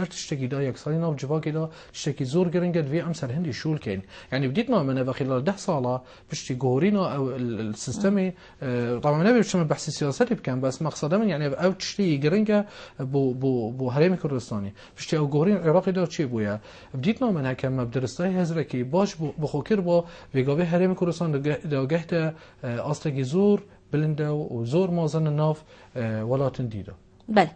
تشتکی دا یکسانی ناف جواکی دا تشتکی زور گرنگه دوی ام سر هندی شول کن يعني بديتنا من خلال 10 ساله باش تجورينا او السيستم طبعا ما بيش من بحث سياسي بكم بس مقصده من يعني او تشتي جرينجا بو هرم كردستاني باش او جورين العراقي دا چي بويا بديتنا من هكم بدرستای هزركي باش بخوكر با ويغاوي هرم كردستان دا گهت اصلي زور بلنده و زور مازن ناف ولاتن ديدا بله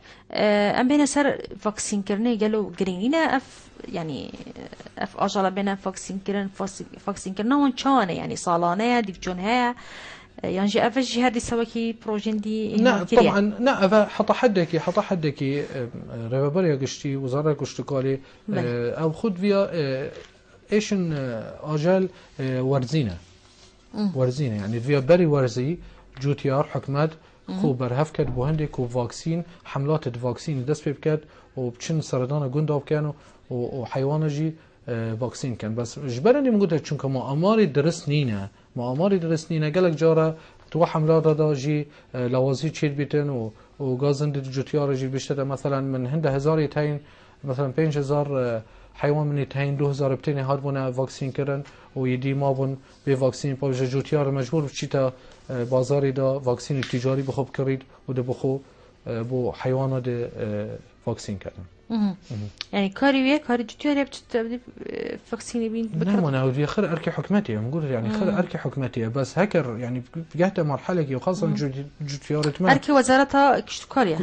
ام بین سر واکسین کرنه گلو گرینینه اف يعني اف اجالا بين فاكسين كرنا وان چانه يعني صالانه ديك جونها يعني جي افش هذه سواكي بروجين دي لا طبعا لا افا حط حدك ريبريا قشتي وزاره قشتكالي او خد فيا ايشن اجال ورزينه يعني فيا بري ورزي جوتيار حكمت خوب برهف کرد بو هندێک و واکسین حملات واکسین دەست پێ بکات و بچن سەردانە گوندا بکەن و حیوانەژی واکسین کەن بەس ژبەرەنی من گوتە چونکە ماءاماری درست نینە گەلک جارە تو حملاتەدا ژی لاوازی چێت بیتن و گازندی جوتیارەژی بیشتە مثلا من هەندە هزاری تاین مثلا 5000 حيوان من يتهين 2000 بتيني هاد بونا فاكسين كرن ويدي ما بون بفاكسين باوجه جوتيار مجبور بشيتا بازاري دا فاكسين التجاري بخوب كريد وده بخو بو حيوانات ده فاكسين كرن يعني كاري جوتيار بتبدي فاكسين بين بكره نعم انا ودي خير اركي حكمتي نقول يعني خير اركي حكمتي بس هكر يعني جهت مرحله وخاصه جوتيار اركي وزارتها كشتكاليه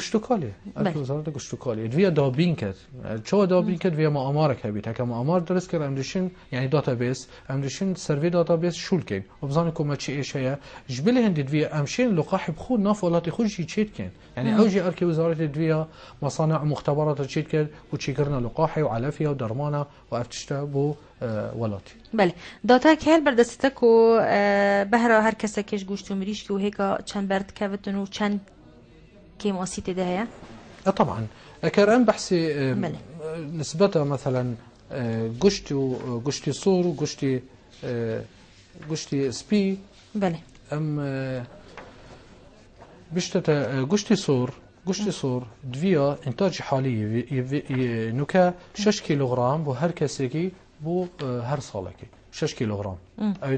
اركي وزارتها كشتكاليه فيا دابين كد شو دابين كد فيا مؤامرك هبيت هكا مؤامر درس كر امدشين يعني داتابيس امدشين سيرفي داتابيس شولكين وبزانكم ما شيء شيء جبل هندي فيا امشين لقاح بخو ناف ولا تخرج شيء كان يعني اوجي اركي وزاره فيا مصانع مختبرات شيء كان وشيكرنا لقاحي وعلافية ودرمانة وأفتشتا بو ولاتي بله داتا كهل بردستك و بهرا هر کسا کش گوشتو مریش و هيكا چند برد كافتن و چند كيم واسيت ده هيا طبعا كرام بحثي نسبتها مثلا قشتي صور وقشتي سبي بله بشتتا قشتي صور دویا انتاج حالی نوکا 6 کیلوگرم بو هر کسی بو هر سالکی 6 کیلوگرم ای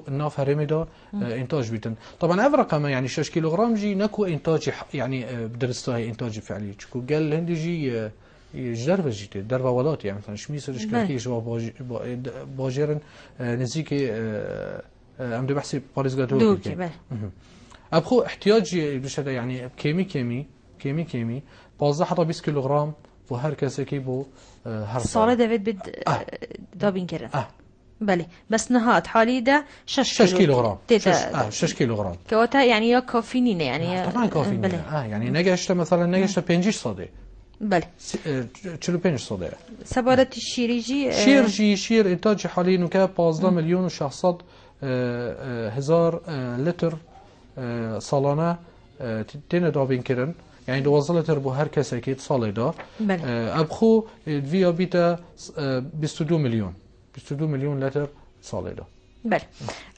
ناف هرمی دا انتاج بیتن طبعا اف رقم يعني 6 کیلوگرم جي نكو انتاج يعني بدرستاي انتاج فعلي چكو قال هندي جي جربه جيتي دربه ولات يعني مثلا شميس رشكلتي جوا باجرن نزيكي ام دي بحسي باريس دوكي ابخو احتياجي بشده يعني كيمي 12 حتى 20 كيلوغرام بو هر کسی که بو هر سال داوید بد دابين كرن بله بس نهات حالي ده 6 كيلوغرام 6 كيلوغرام كواتا يعني يا كافيين يعني طبعا كافيين يعني نجشت مثلا 5 صدى بله 45 صدى سبارة شير انتاج حالي نوكا 15 مليون و600 هزار لتر سالانه تين دابين كرن يعني 12 لتر بو هر کسی که سال دا ابخو ویا بیتا 22 مليون لتر سال دا بله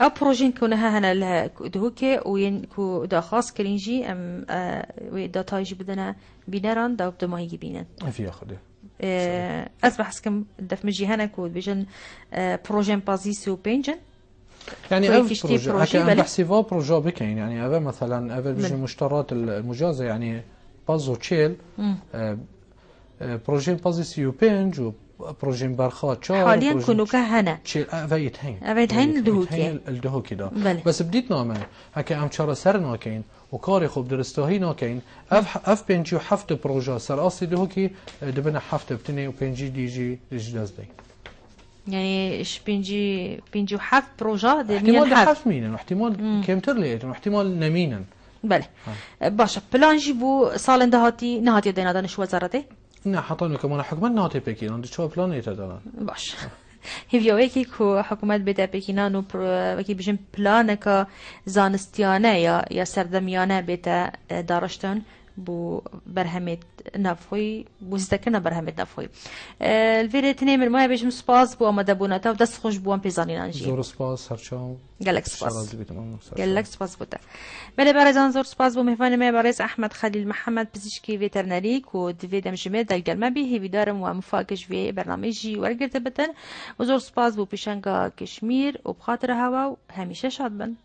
او پروژین کنها هنا دهوكي وين كو دا خاص كرينجي ام دا تايجي بدنا بينران دا بدما يجي بينن في خده اصبح حسكم دف مجي هنا كو بيجن بروجين بازيسو بينجن يعني اف بروجي بحسي فا بروجا بكين يعني اف مثلا اف بيجي مشترات المجازة يعني بازو تشيل بروجين بازيسيو بينج و بروجين برخات شار حاليا كنو كهنا تشيل افيتهين الدهوكي دا بس بديت نامن هكا ام چارا سر ناكين وكاري خوب درستاهي ناكين اف بينجي و 7 بروجا سر اصلي دهوكي دبنا 7 بتني و 5 ديجي دازدي يعني ايش بينجي وحف بروجا دي احتمال حف مينن واحتمال كمتر ليت واحتمال نمينن بله باشا بلان جيبو سال اندهاتي نهاتي دينا دانش وزارتي نه حتى انه كمان حكمان نهاتي بكين عندي شو بلان يتدان باش هیویاوی که حکومت بیده پکینان و وکی بجن پلانکا زانستیانه یا سردمیانه بیده دارشتن بو برهمت نفوی بو زدکنا برهمت نفوی الفيري تني من ما بيجم سپاس بو آماده بونتا و دست خوش بو ام پیزانینان جی زور سپاس هرچاو گلک سپاس گلک سپاس بوده بله برایزان زور سپاس بو مهمان ما برایز احمد خلیل محمد پزشکی ویترنری کو دوی دمجمه دلگرمه بی هیوی دارم و مفاکش وی برنامجی ورگرده بتن و زور سپاس بو پیشنگا کشمیر و بخاطر هوا و همیشه شاد بن